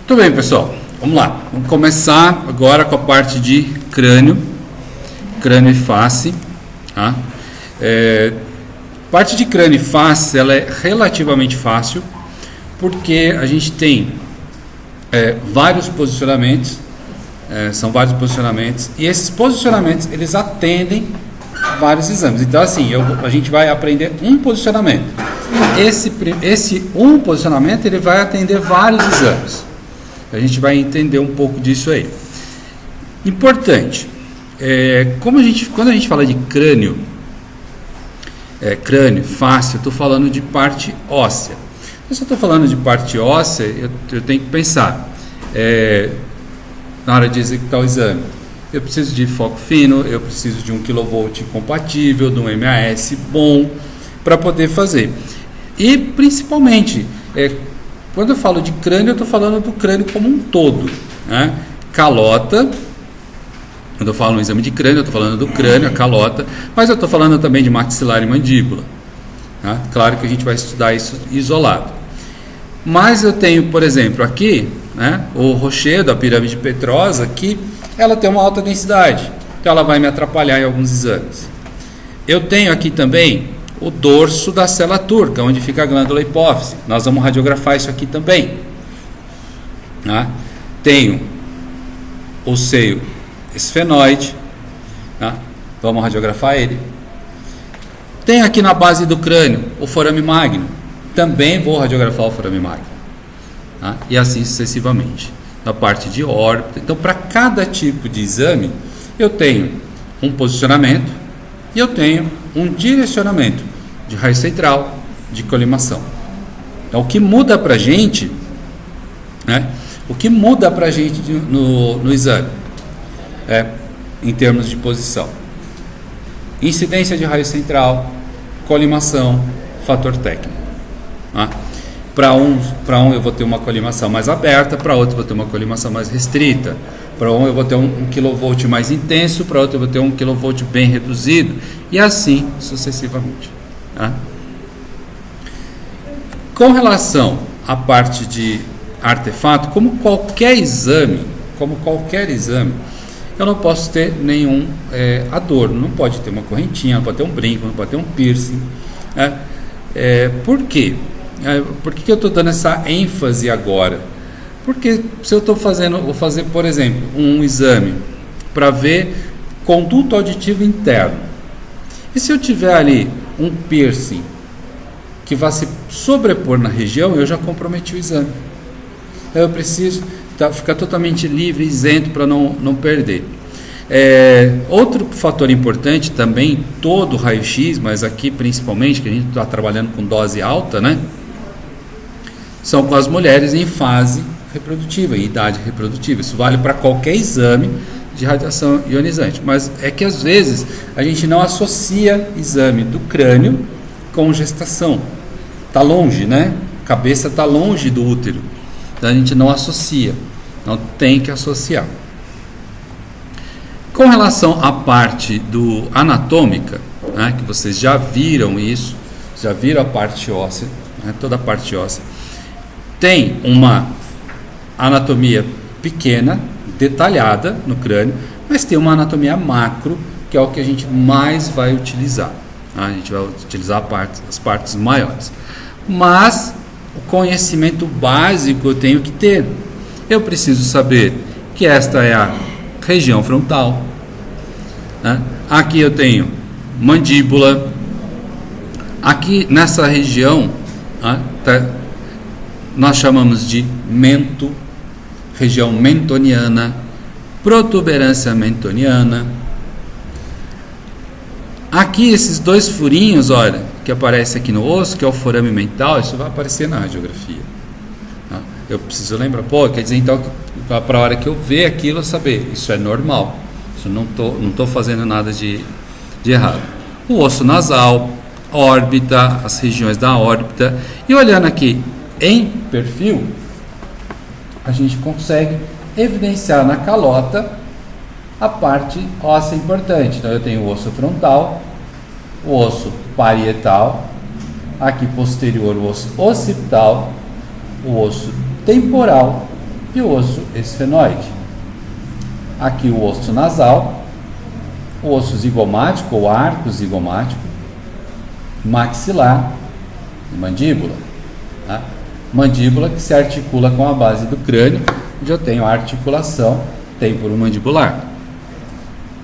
Tudo bem, pessoal, vamos lá. Vamos começar agora com a parte de crânio e face, tá? Parte de crânio e face, ela é relativamente fácil, porque a gente tem vários posicionamentos, são vários posicionamentos, e esses posicionamentos, eles atendem vários exames. Então, assim, a gente vai aprender um posicionamento. Esse um posicionamento, ele vai atender vários exames. A gente vai entender um pouco disso aí. Importante, quando a gente fala de crânio, face, eu estou falando de parte óssea. Se eu estou falando de parte óssea, eu tenho que pensar, na hora de executar o exame, eu preciso de foco fino, eu preciso de 1 kV compatível, de um MAS bom, para poder fazer. E, principalmente, quando eu falo de crânio, eu estou falando do crânio como um todo, né? Calota, quando eu falo no exame de crânio, eu estou falando do crânio, a calota, mas eu estou falando também de maxilar e mandíbula. Tá? Claro que a gente vai estudar isso isolado. Mas eu tenho, por exemplo, aqui, né, o rochedo, a pirâmide petrosa, que ela tem uma alta densidade, então ela vai me atrapalhar em alguns exames. Eu tenho aqui também o dorso da cela turca, onde fica a glândula hipófise. Nós vamos radiografar isso aqui também. Tá? Tenho o seio esfenoide, tá? Vamos radiografar ele. Tenho aqui na base do crânio o forame magno, também vou radiografar o forame magno, tá? E assim sucessivamente. Na parte de órbita. Então, para cada tipo de exame, eu tenho um posicionamento e eu tenho um direcionamento de raio central, de colimação. Então, o que muda para a gente, né? O que muda para a gente no exame, em termos de posição? Incidência de raio central, colimação, fator técnico. Tá? Para um eu vou ter uma colimação mais aberta, para outro eu vou ter uma colimação mais restrita. Para um eu vou ter um kV mais intenso, para outro eu vou ter um kV bem reduzido, e assim sucessivamente. Tá? Com relação à parte de artefato, como qualquer exame, eu não posso ter nenhum adorno, não pode ter uma correntinha, não pode ter um brinco, não pode ter um piercing. Por quê? Por que eu estou dando essa ênfase agora? Porque se eu vou fazer, por exemplo, um exame para ver conduto auditivo interno, e se eu tiver ali um piercing que vai se sobrepor na região, eu já comprometi o exame. Eu preciso ficar totalmente livre, isento, para não perder. Outro fator importante também, todo raio-x, mas aqui principalmente, que a gente está trabalhando com dose alta, né? São com as mulheres em fase reprodutiva, em idade reprodutiva. Isso vale para qualquer exame de radiação ionizante, mas é que às vezes a gente não associa exame do crânio com gestação. Está longe, né? A cabeça está longe do útero, então a gente não associa, não tem que associar. Com relação à parte anatômica, né, que vocês já viram isso, já viram a parte óssea, né, toda a parte óssea, tem uma anatomia pequena, detalhada no crânio, mas tem uma anatomia macro, que é o que a gente mais vai utilizar. Tá? A gente vai utilizar as partes maiores. Mas o conhecimento básico eu tenho que ter. Eu preciso saber que esta é a região frontal. Né? Aqui eu tenho mandíbula. Aqui nessa região, nós chamamos de mento, região mentoniana, protuberância mentoniana. Aqui esses dois furinhos, olha, que aparece aqui no osso, que é o forame mental, isso vai aparecer na radiografia. Tá? Eu preciso lembrar, quer dizer então, para a hora que eu ver aquilo, eu saber, isso é normal, isso não tô fazendo nada de errado. O osso nasal, órbita, as regiões da órbita, e olhando aqui em perfil, a gente consegue evidenciar na calota a parte óssea importante. Então eu tenho o osso frontal, o osso parietal, aqui posterior o osso occipital, o osso temporal e o osso esfenoide. Aqui o osso nasal, o osso zigomático ou arco zigomático, maxilar e mandíbula. Tá? Mandíbula que se articula com a base do crânio, onde eu tenho a articulação temporomandibular.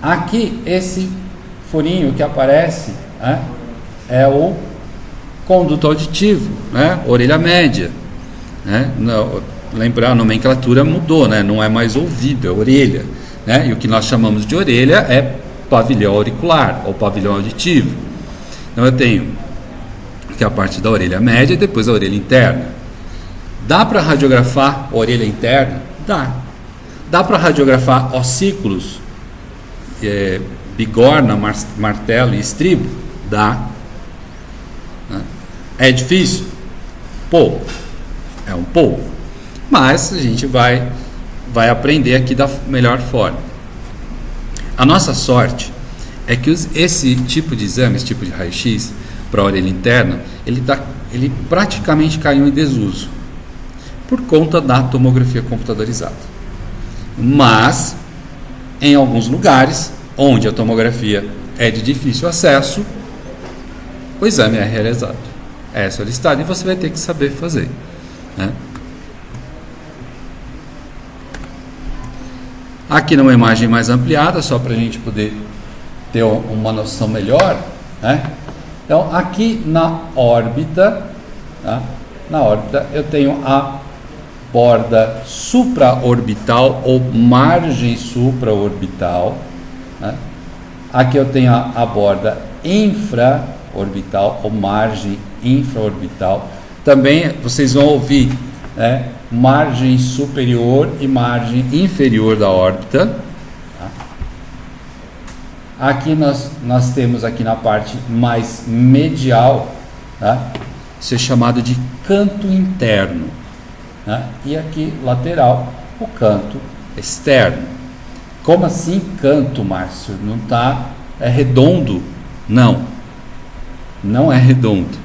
Aqui, esse furinho que aparece, né, é o conduto auditivo, né, orelha média. Né? Lembrar, a nomenclatura mudou, né? Não é mais ouvido, é orelha. Né? E o que nós chamamos de orelha é pavilhão auricular ou pavilhão auditivo. Então eu tenho aqui a parte da orelha média e depois a orelha interna. Dá para radiografar a orelha interna? Dá. Dá para radiografar ossículos, bigorna, martelo e estribo? Dá. É difícil? Pouco. É um pouco. Mas a gente vai aprender aqui da melhor forma. A nossa sorte é que esse tipo de exame, esse tipo de raio-x para a orelha interna, ele praticamente caiu em desuso por conta da tomografia computadorizada. Mas, em alguns lugares onde a tomografia é de difícil acesso, o exame é realizado, é solicitado e você vai ter que saber fazer. Né? Aqui numa imagem mais ampliada, só para a gente poder ter uma noção melhor, né? Então aqui na órbita, tá? Na órbita eu tenho a borda supraorbital ou margem supraorbital, né? Aqui eu tenho a borda infraorbital ou margem infraorbital. Também vocês vão ouvir, né, margem superior e margem inferior da órbita. Tá? Aqui nós temos aqui na parte mais medial, tá? Isso é chamado de canto interno. Né? E aqui lateral, o canto externo. Como assim canto, Márcio? Não tá, é redondo? Não, não é redondo.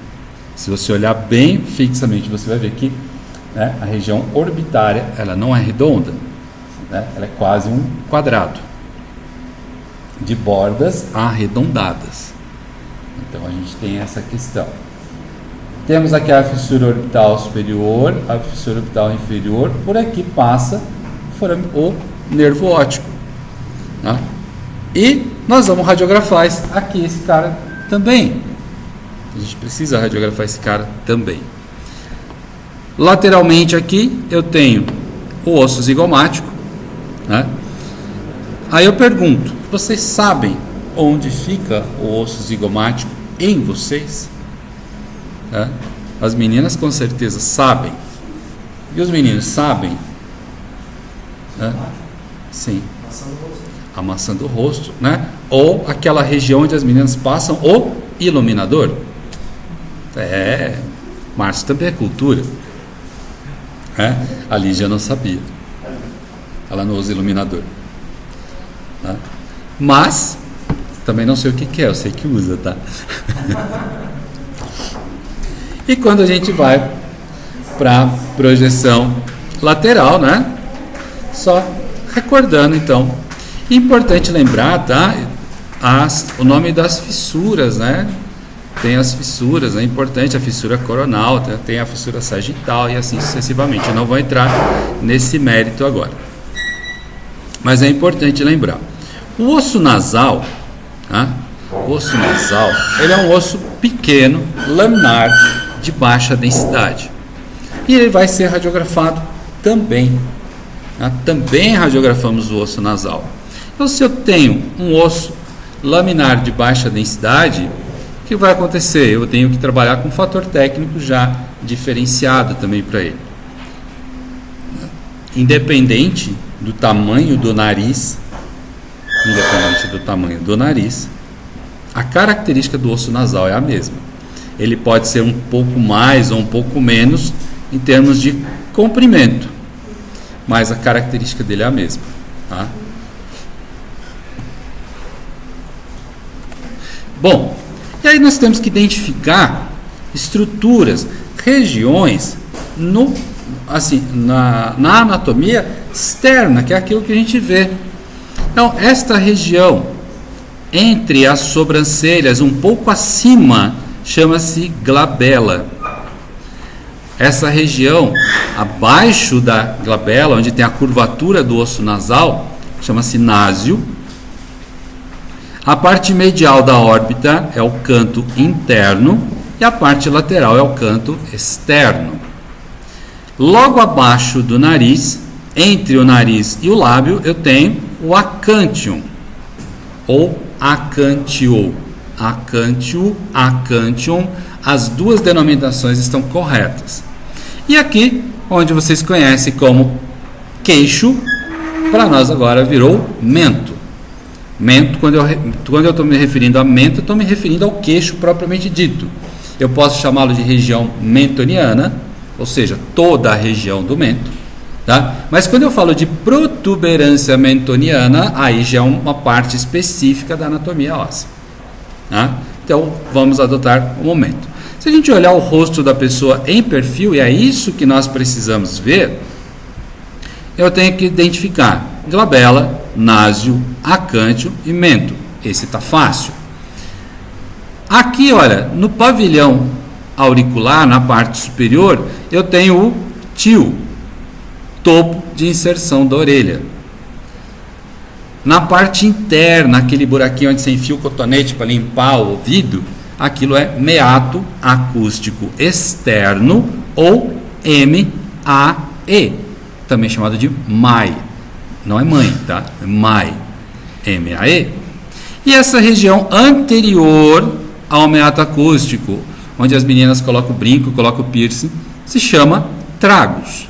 Se você olhar bem fixamente, você vai ver que, né, a região orbitária ela não é redonda, né? Ela é quase um quadrado de bordas arredondadas. Então a gente tem essa questão. Temos aqui a fissura orbital superior, a fissura orbital inferior. Por aqui passa o nervo óptico. Tá? E nós vamos radiografar aqui esse cara também. A gente precisa radiografar esse cara também. Lateralmente aqui eu tenho o osso zigomático. Né? Aí eu pergunto, vocês sabem onde fica o osso zigomático em vocês? Né? As meninas com certeza sabem. E os meninos sabem? Né? Sim. A maçã do rosto, né? Ou aquela região onde as meninas passam o iluminador. Márcio também é cultura. A Lígia não sabia. Ela não usa iluminador. Tá? Mas também não sei o que é, eu sei que usa, tá? E quando a gente vai para projeção lateral, né? Só recordando, então, importante lembrar, tá? O nome das fissuras, né? Tem as fissuras, é importante, a fissura coronal, tem a fissura sagital e assim sucessivamente. Eu não vou entrar nesse mérito agora. Mas é importante lembrar. O osso nasal, tá? O osso nasal, ele é um osso pequeno, laminar, de baixa densidade. E ele vai ser radiografado também. Tá? Também radiografamos o osso nasal. Então, se eu tenho um osso laminar de baixa densidade, o que vai acontecer? Eu tenho que trabalhar com um fator técnico já diferenciado também para ele. Independente do tamanho do nariz, a característica do osso nasal é a mesma. Ele pode ser um pouco mais ou um pouco menos em termos de comprimento, mas a característica dele é a mesma. Tá? Bom, e aí nós temos que identificar estruturas, regiões assim, na anatomia externa, que é aquilo que a gente vê. Então, esta região entre as sobrancelhas, um pouco acima, chama-se glabela. Essa região abaixo da glabela, onde tem a curvatura do osso nasal, chama-se násio. A parte medial da órbita é o canto interno e a parte lateral é o canto externo. Logo abaixo do nariz, entre o nariz e o lábio, eu tenho o acântium ou acantio. Acantio, acântium, as duas denominações estão corretas. E aqui, onde vocês conhecem como queixo, para nós agora virou mento. Mento, quando eu estou me referindo a mento, estou me referindo ao queixo propriamente dito. Eu posso chamá-lo de região mentoniana, ou seja, toda a região do mento, tá? Mas quando eu falo de protuberância mentoniana, aí já é uma parte específica da anatomia óssea, tá? Então, vamos adotar o momento. Se a gente olhar o rosto da pessoa em perfil, e é isso que nós precisamos ver, eu tenho que identificar glabela, násio, acântium e mento. Esse está fácil. Aqui, olha, no pavilhão auricular, na parte superior, eu tenho o tio, topo de inserção da orelha. Na parte interna, aquele buraquinho onde você enfia o cotonete para limpar o ouvido, aquilo é meato acústico externo ou MAE, também chamado de MAE. Não é mãe, tá? É MAE. MAE. E essa região anterior ao meato acústico, onde as meninas colocam o brinco, colocam o piercing, se chama tragus.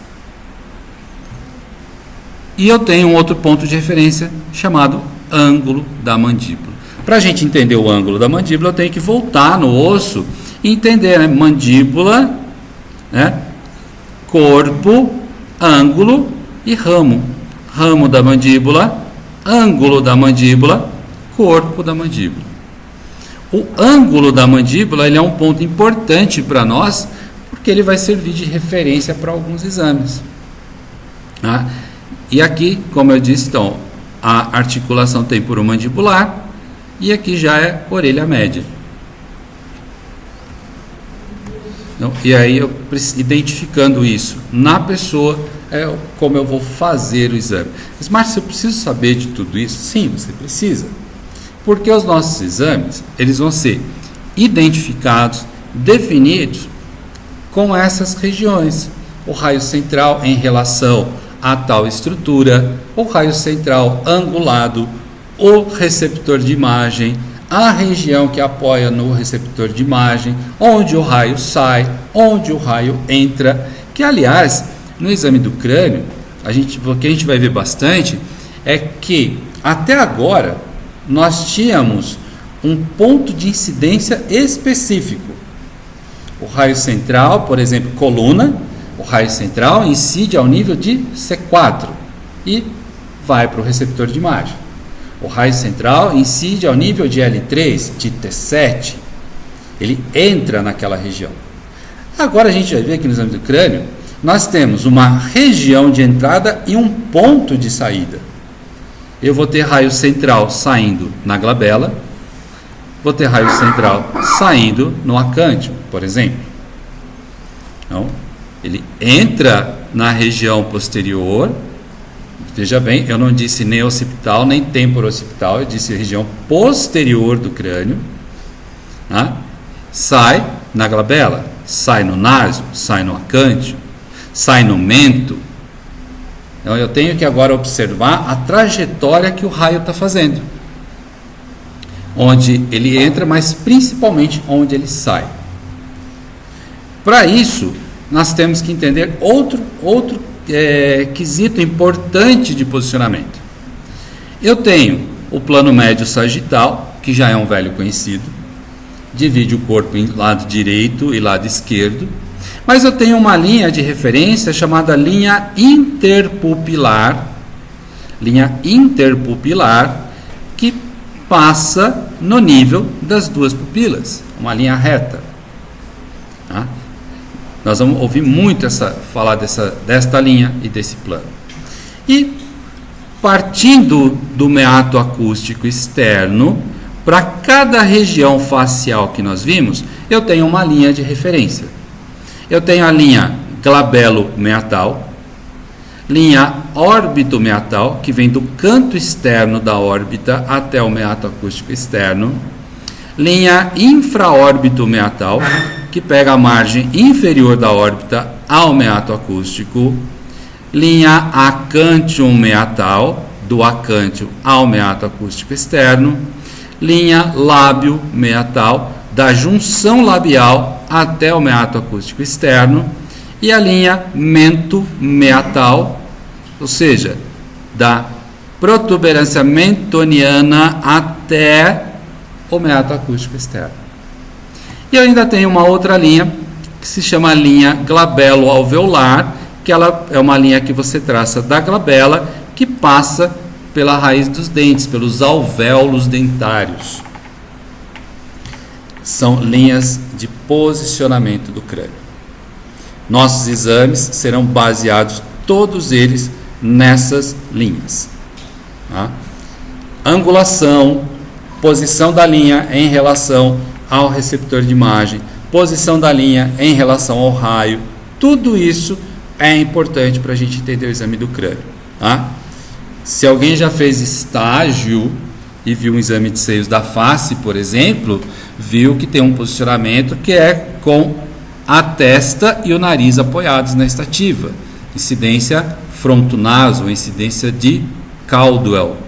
E eu tenho um outro ponto de referência chamado ângulo da mandíbula. Para a gente entender o ângulo da mandíbula, eu tenho que voltar no osso e entender, né? Mandíbula, né? Corpo, ângulo e ramo. Ramo da mandíbula, ângulo da mandíbula, corpo da mandíbula. O ângulo da mandíbula, ele é um ponto importante para nós, porque ele vai servir de referência para alguns exames. Tá? E aqui, como eu disse, então, a articulação temporomandibular e aqui já é orelha média. Então, e aí, eu identificando isso na pessoa, é como eu vou fazer o exame. Mas, Márcio, eu preciso saber de tudo isso? Sim, você precisa. Porque os nossos exames, eles vão ser identificados, definidos com essas regiões. O raio central em relação a tal estrutura, o raio central angulado, o receptor de imagem, a região que apoia no receptor de imagem, onde o raio sai, onde o raio entra, que aliás, no exame do crânio, o que a gente vai ver bastante é que até agora nós tínhamos um ponto de incidência específico. O raio central, por exemplo, coluna, o raio central incide ao nível de C4 e vai para o receptor de imagem. O raio central incide ao nível de L3, de T7, ele entra naquela região. Agora a gente vai ver aqui no exame do crânio, nós temos uma região de entrada e um ponto de saída. Eu vou ter raio central saindo na glabela, vou ter raio central saindo no acântium, por exemplo. Então, ele entra na região posterior, veja bem, eu não disse nem occipital, nem temporo-occipital, eu disse região posterior do crânio, tá? Sai na glabela, sai no násio, sai no acântium, sai no mento. Então eu tenho que agora observar a trajetória que o raio está fazendo, onde ele entra, mas principalmente onde ele sai. Para isso, nós temos que entender outro quesito importante de posicionamento. Eu tenho o plano médio sagital, que já é um velho conhecido, divide o corpo em lado direito e lado esquerdo, mas eu tenho uma linha de referência chamada linha interpupilar, que passa no nível das duas pupilas, uma linha reta. Tá? Nós vamos ouvir muito falar desta linha e desse plano. E partindo do meato acústico externo, para cada região facial que nós vimos, eu tenho uma linha de referência. Eu tenho a linha glabelo-meatal, linha órbito-meatal, que vem do canto externo da órbita até o meato acústico externo, linha infraórbito-meatal, que pega a margem inferior da órbita ao meato acústico, linha acântium-meatal, do acântium ao meato acústico externo, linha lábio-meatal, da junção labial até o meato acústico externo, e a linha mento-meatal, ou seja, da protuberância mentoniana até o meato acústico externo. E eu ainda tenho uma outra linha, que se chama linha glabelo-alveolar, que ela é uma linha que você traça da glabela, que passa pela raiz dos dentes, pelos alvéolos dentários. São linhas de posicionamento do crânio. Nossos exames serão baseados, todos eles, nessas linhas. Tá? Angulação, posição da linha em relação ao receptor de imagem, posição da linha em relação ao raio, tudo isso é importante para a gente entender o exame do crânio. Tá? Se alguém já fez estágio e viu um exame de seios da face, por exemplo, viu que tem um posicionamento que é com a testa e o nariz apoiados na estativa, incidência frontonaso, incidência de Caldwell.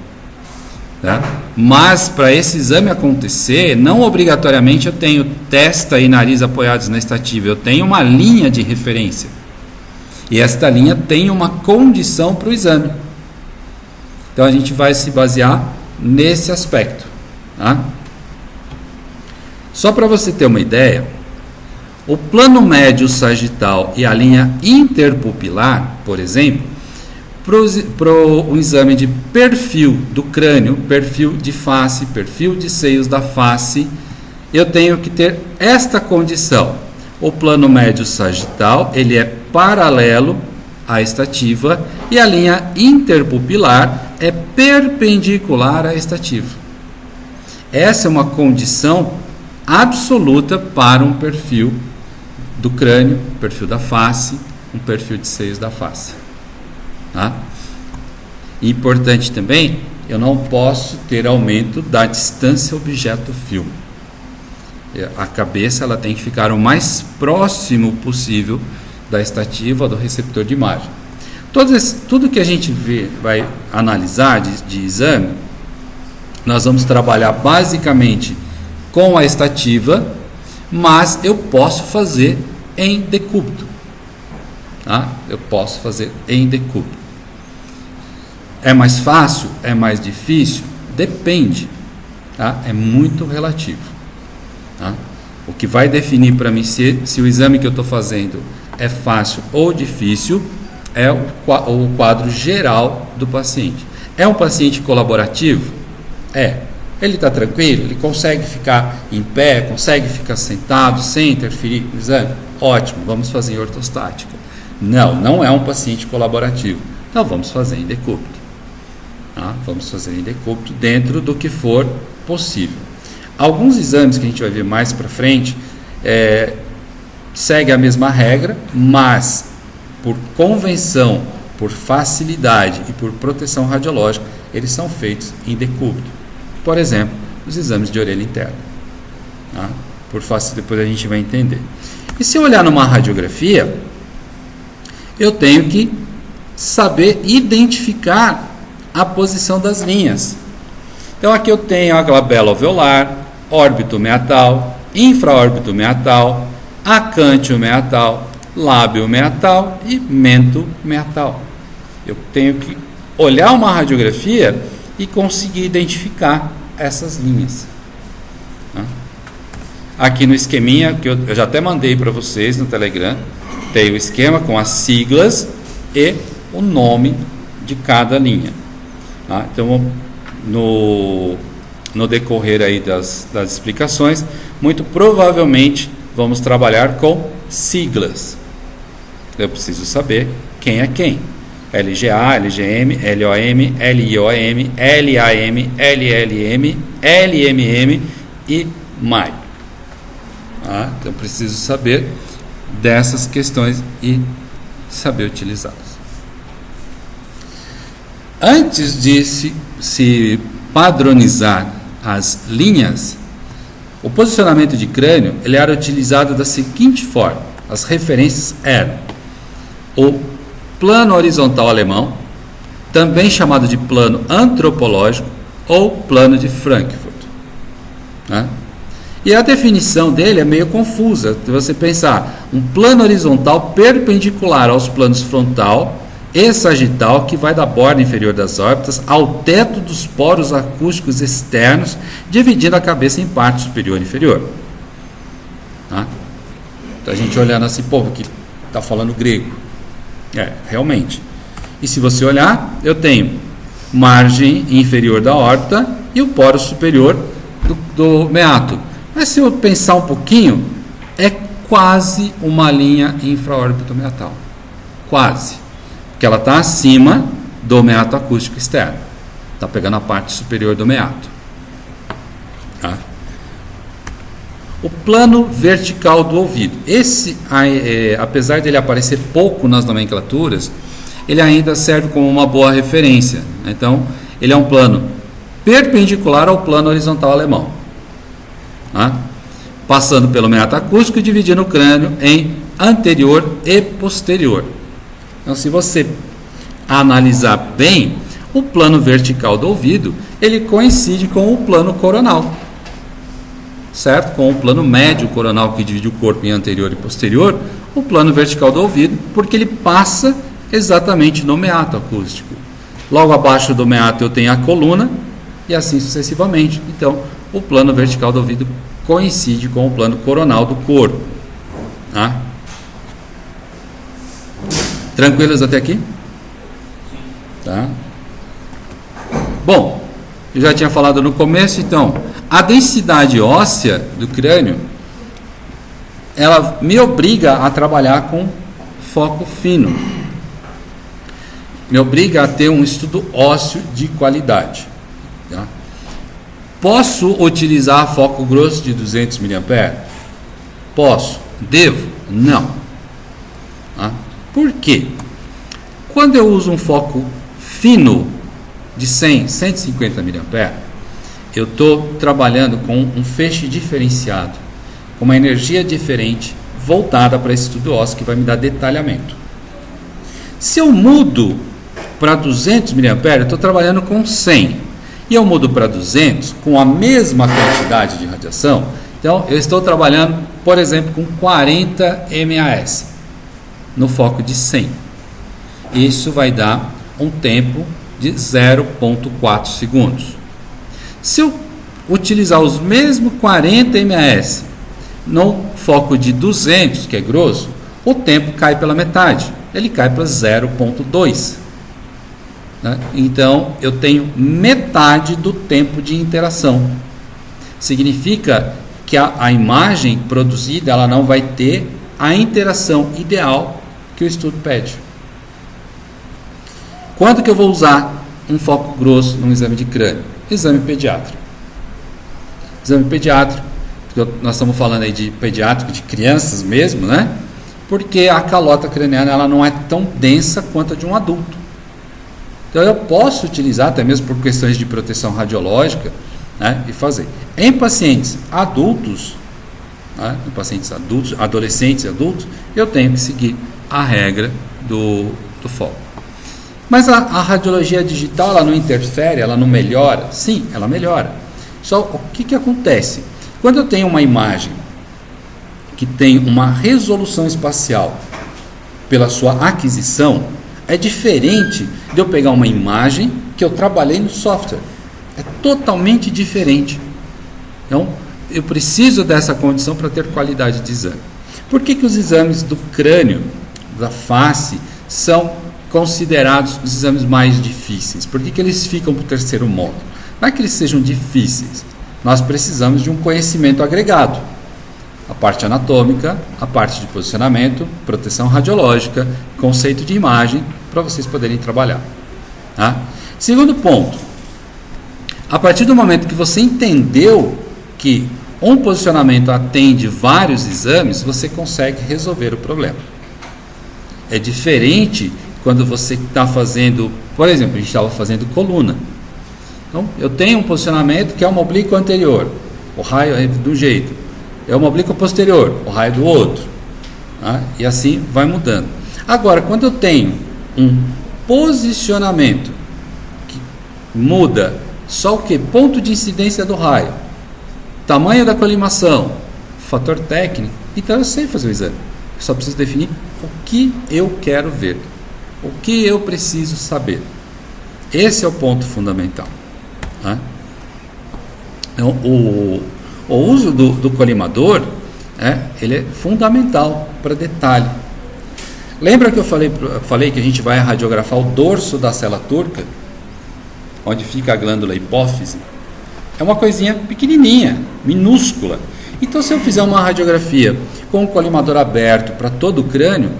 Tá? Mas para esse exame acontecer, não obrigatoriamente eu tenho testa e nariz apoiados na estativa, eu tenho uma linha de referência. E esta linha tem uma condição para o exame. Então a gente vai se basear nesse aspecto. Tá? Só para você ter uma ideia, o plano médio sagital e a linha interpupilar, por exemplo, para um exame de perfil do crânio, perfil de face, perfil de seios da face, eu tenho que ter esta condição. O plano médio sagital, ele é paralelo à estativa e a linha interpupilar é perpendicular à estativa. Essa é uma condição absoluta para um perfil do crânio, perfil da face, um perfil de seios da face. Tá? Importante também, eu não posso ter aumento da distância objeto-filme. A cabeça ela tem que ficar o mais próximo possível da estativa, do receptor de imagem. Tudo que a gente vai analisar de exame, nós vamos trabalhar basicamente com a estativa, mas eu posso fazer em decúbito. Tá? Eu posso fazer em decúbito. É mais fácil? É mais difícil? Depende. Tá? É muito relativo. Tá? O que vai definir para mim se o exame que eu estou fazendo é fácil ou difícil é o quadro geral do paciente. É um paciente colaborativo? É. Ele está tranquilo? Ele consegue ficar em pé? Consegue ficar sentado sem interferir no exame? Ótimo, vamos fazer em ortostática. Não é um paciente colaborativo. Então vamos fazer em decúbito. Tá? Vamos fazer em decúbito dentro do que for possível. Alguns exames que a gente vai ver mais para frente segue a mesma regra, mas por convenção, por facilidade e por proteção radiológica, eles são feitos em decúbito. Por exemplo, os exames de orelha interna. Tá? Por fácil, depois a gente vai entender. E se eu olhar numa radiografia, eu tenho que saber identificar a posição das linhas. Então aqui eu tenho a glabela alveolar, órbito meatal, infraórbito meatal, acântium meatal, lábio meatal e mento meatal. Eu tenho que olhar uma radiografia e conseguir identificar essas linhas. Tá? Aqui no esqueminha, que eu já até mandei para vocês no Telegram, tem o esquema com as siglas e o nome de cada linha. Tá? Então, no decorrer aí das explicações, muito provavelmente vamos trabalhar com siglas. eu preciso saber quem é quem. LGA, LGM, LOM, LIOM, LAM, LLM, LMM e MAI. Então, eu preciso saber dessas questões e saber utilizá-las. Antes de se padronizar as linhas, o posicionamento de crânio ele era utilizado da seguinte forma. As referências eram o plano horizontal alemão, também chamado de plano antropológico ou plano de Frankfurt. E a definição dele é meio confusa. Se você pensar, um plano horizontal perpendicular aos planos frontal e sagital, que vai da borda inferior das órbitas ao teto dos poros acústicos externos, dividindo a cabeça em parte superior e inferior. Então a gente olhando assim, que está falando grego. Realmente. E se você olhar, eu tenho margem inferior da órbita e o poro superior do meato. Mas se eu pensar um pouquinho, é quase uma linha infraórbico-meatal. Quase. Porque ela está acima do meato acústico externo. Está pegando a parte superior do meato. O plano vertical do ouvido. Esse, apesar de ele aparecer pouco nas nomenclaturas, ele ainda serve como uma boa referência. Então, ele é um plano perpendicular ao plano horizontal alemão. Passando pelo meato acústico e dividindo o crânio em anterior e posterior. Então, se você analisar bem, o plano vertical do ouvido, ele coincide com o plano coronal. Certo? Com o plano médio coronal que divide o corpo em anterior e posterior, o plano vertical do ouvido, porque ele passa exatamente no meato acústico. Logo abaixo do meato eu tenho a coluna e assim sucessivamente. Então, o plano vertical do ouvido coincide com o plano coronal do corpo. Tranquilos até aqui? Tá? Bom, eu já tinha falado no começo, então, a densidade óssea do crânio, ela me obriga a trabalhar com foco fino. Me obriga a ter um estudo ósseo de qualidade. Posso utilizar foco grosso de 200 mA? Posso. Devo? Não. Por quê? Quando eu uso um foco fino de 100, 150 mA, eu estou trabalhando com um feixe diferenciado, com uma energia diferente, voltada para esse estudo ósseo que vai me dar detalhamento. Se eu mudo para 200 mA, eu estou trabalhando com 100, e eu mudo para 200 com a mesma quantidade de radiação, então eu estou trabalhando, por exemplo, com 40 MAS no foco de 100. Isso vai dar um tempo de 0,4 segundos. Se eu utilizar os mesmos 40 MAS no foco de 200, que é grosso, o tempo cai pela metade. Ele cai para 0,2. Então, eu tenho metade do tempo de interação. Significa que a imagem produzida ela não vai ter a interação ideal que o estudo pede. Quando que eu vou usar um foco grosso num exame de crânio? Exame pediátrico. Exame pediátrico, nós estamos falando aí de pediátrico, de crianças mesmo, né? Porque a calota craniana ela não é tão densa quanto a de um adulto. Então eu posso utilizar, até mesmo por questões de proteção radiológica, né, e fazer. Em pacientes adultos, né, em pacientes adultos, adolescentes e adultos, eu tenho que seguir a regra do foco. Mas a radiologia digital, ela não interfere, ela não melhora? Sim, ela melhora. Só o que acontece? Quando eu tenho uma imagem que tem uma resolução espacial pela sua aquisição, é diferente de eu pegar uma imagem que eu trabalhei no software. É totalmente diferente. Então, eu preciso dessa condição para ter qualidade de exame. Por que os exames do crânio, da face, são considerados os exames mais difíceis? Por que eles ficam para o terceiro módulo? Não é que eles sejam difíceis. Nós precisamos de um conhecimento agregado. a parte anatômica, a parte de posicionamento, proteção radiológica, conceito de imagem, para vocês poderem trabalhar. Tá? Segundo ponto, a partir do momento que você entendeu que um posicionamento atende vários exames, você consegue resolver o problema. É diferente quando você está fazendo, por exemplo, a gente estava fazendo coluna. Então, eu tenho um posicionamento que é uma oblíqua anterior, o raio é de um jeito. É uma oblíqua posterior, o raio do outro. Tá? E assim vai mudando. Agora, quando eu tenho um posicionamento que muda só o que? Ponto de incidência do raio, tamanho da colimação, fator técnico, então eu sei fazer o exame. Eu só preciso definir o que eu quero ver, o que eu preciso saber. Esse é o ponto fundamental. Tá? Então, o uso do colimador, ele é fundamental para detalhe. Lembra que eu falei que a gente vai radiografar o dorso da célula turca, onde fica a glândula hipófise? É uma coisinha pequenininha, minúscula. Então, se eu fizer uma radiografia com o colimador aberto para todo o crânio,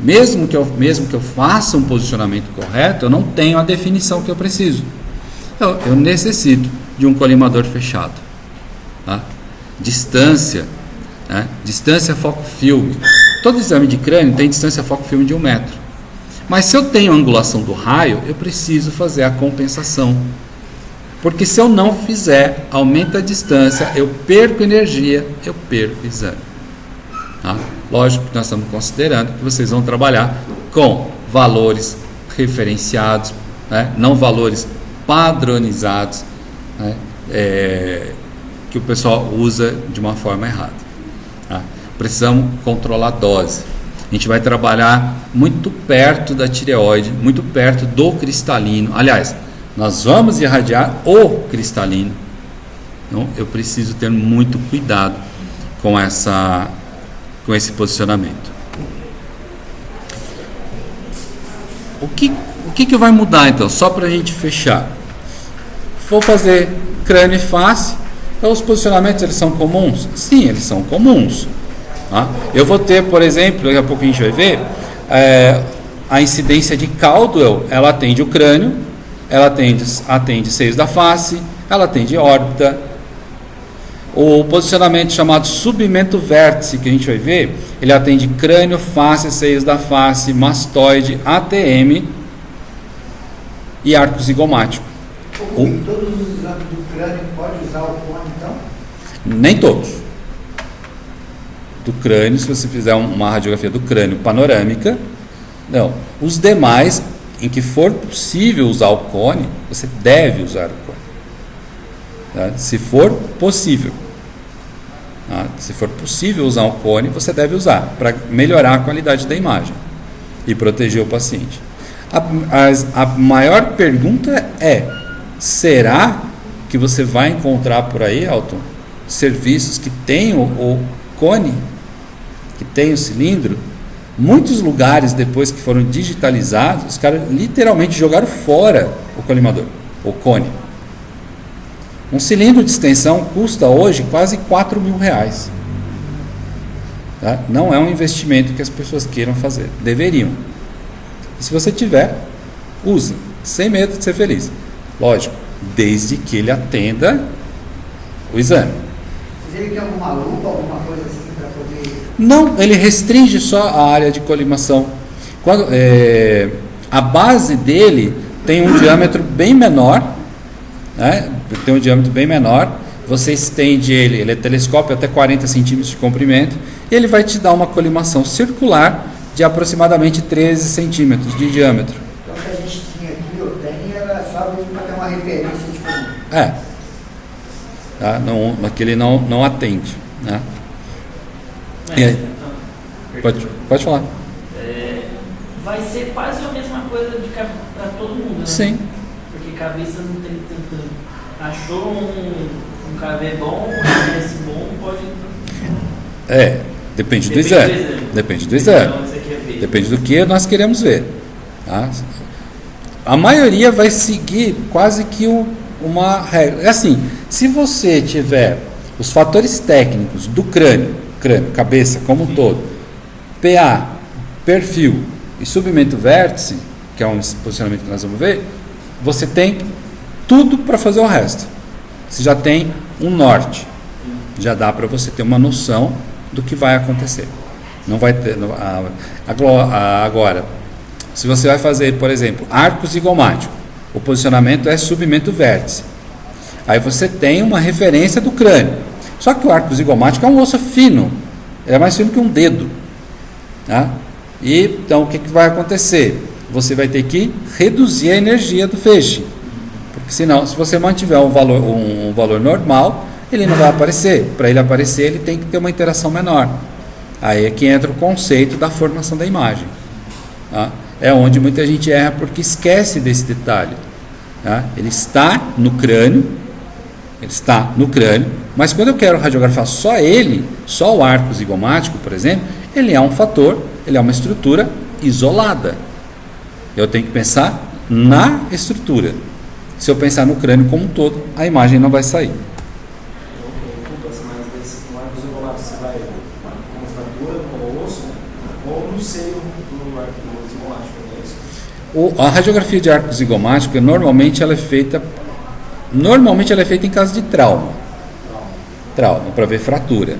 mesmo que eu faça um posicionamento correto, eu não tenho a definição que eu preciso. Então, eu necessito de um colimador fechado. Tá? Distância, né? Distância foco-filme. Todo exame de crânio tem distância foco-filme de 1 metro. Mas se eu tenho angulação do raio, eu preciso fazer a compensação. Porque se eu não fizer, aumenta a distância, eu perco energia, eu perco o exame. Tá? Lógico que nós estamos considerando que vocês vão trabalhar com valores referenciados, né? Não valores padronizados, né? Que o pessoal usa de uma forma errada. Tá? Precisamos controlar a dose. A gente vai trabalhar muito perto da tireoide, muito perto do cristalino. Aliás, nós vamos irradiar o cristalino. Então, eu preciso ter muito cuidado com esse posicionamento. O que vai mudar, então? Só para a gente fechar. Vou fazer crânio e face. Então, os posicionamentos, eles são comuns? Sim, eles são comuns. Tá? Eu vou ter, por exemplo, daqui a pouco a gente vai ver, a incidência de Caldwell, ela atende o crânio, ela atende seios da face, ela atende órbita. O posicionamento chamado submento vértice, que a gente vai ver, ele atende crânio, face, seios da face, mastoide, ATM e arco zigomático. Em todos os exames do crânio pode usar o cone, então? Nem todos. Do crânio, se você fizer uma radiografia do crânio panorâmica, não. Os demais, em que for possível usar o cone, você deve usar o cone. Tá? Se for possível. Tá? Se for possível usar o cone, você deve usar, para melhorar a qualidade da imagem e proteger o paciente. A maior pergunta é: será que você vai encontrar por aí, Elton, serviços que tem o cone, que tem o cilindro? Muitos lugares, depois que foram digitalizados, os caras literalmente jogaram fora o colimador, o cone. Um cilindro de extensão custa hoje quase R$4.000. Tá? Não é um investimento que as pessoas queiram fazer. Deveriam. E se você tiver, use, sem medo de ser feliz. Lógico, desde que ele atenda o exame. Mas ele tem alguma lupa, alguma coisa assim para poder... Não, ele restringe só a área de colimação. A base dele tem um diâmetro bem menor, né? Tem um diâmetro bem menor. Você estende ele é telescópio até 40 centímetros de comprimento, e ele vai te dar uma colimação circular de aproximadamente 13 centímetros de diâmetro. Então, o que a gente tinha aqui, eu tenho, era só mesmo para ter uma referência de como... Tá? Não, aquele não atende, né? Pode falar. Vai ser quase a mesma coisa para todo mundo, né? Sim. Porque cabeça não tem tanto. Achou um KV bom, um RS bom, pode. Depende do exame. Depende do exame. Depende do que nós queremos ver. Tá? A maioria vai seguir quase que uma regra. É assim, se você tiver os fatores técnicos do crânio crânio, cabeça como um todo, PA, perfil e submento vértice, que é um posicionamento que nós vamos ver, você tem tudo para fazer o resto. Você já tem um norte, já dá para você ter uma noção do que vai acontecer. Não vai ter agora, se você vai fazer, por exemplo, arco zigomático, o posicionamento é submento vértice. Aí você tem uma referência do crânio. Só que o arco zigomático é um osso fino, ele é mais fino que um dedo, tá? E então o que vai acontecer? Você vai ter que reduzir a energia do feixe, porque senão, se você mantiver um valor normal, ele não vai aparecer. Para ele aparecer, ele tem que ter uma interação menor. Aí é que entra o conceito da formação da imagem, tá? É onde muita gente erra porque esquece desse detalhe, tá? Ele está no crânio, mas quando eu quero radiografar só ele, só o arco zigomático, por exemplo, ele é um fator, ele é uma estrutura isolada. Eu tenho que pensar na estrutura. Se eu pensar no crânio como um todo, a imagem não vai sair. Você vai com fratura, com osso, ou no seio do arco zigomático, A radiografia de arco zigomático, normalmente ela é feita em caso de trauma, para ver fratura,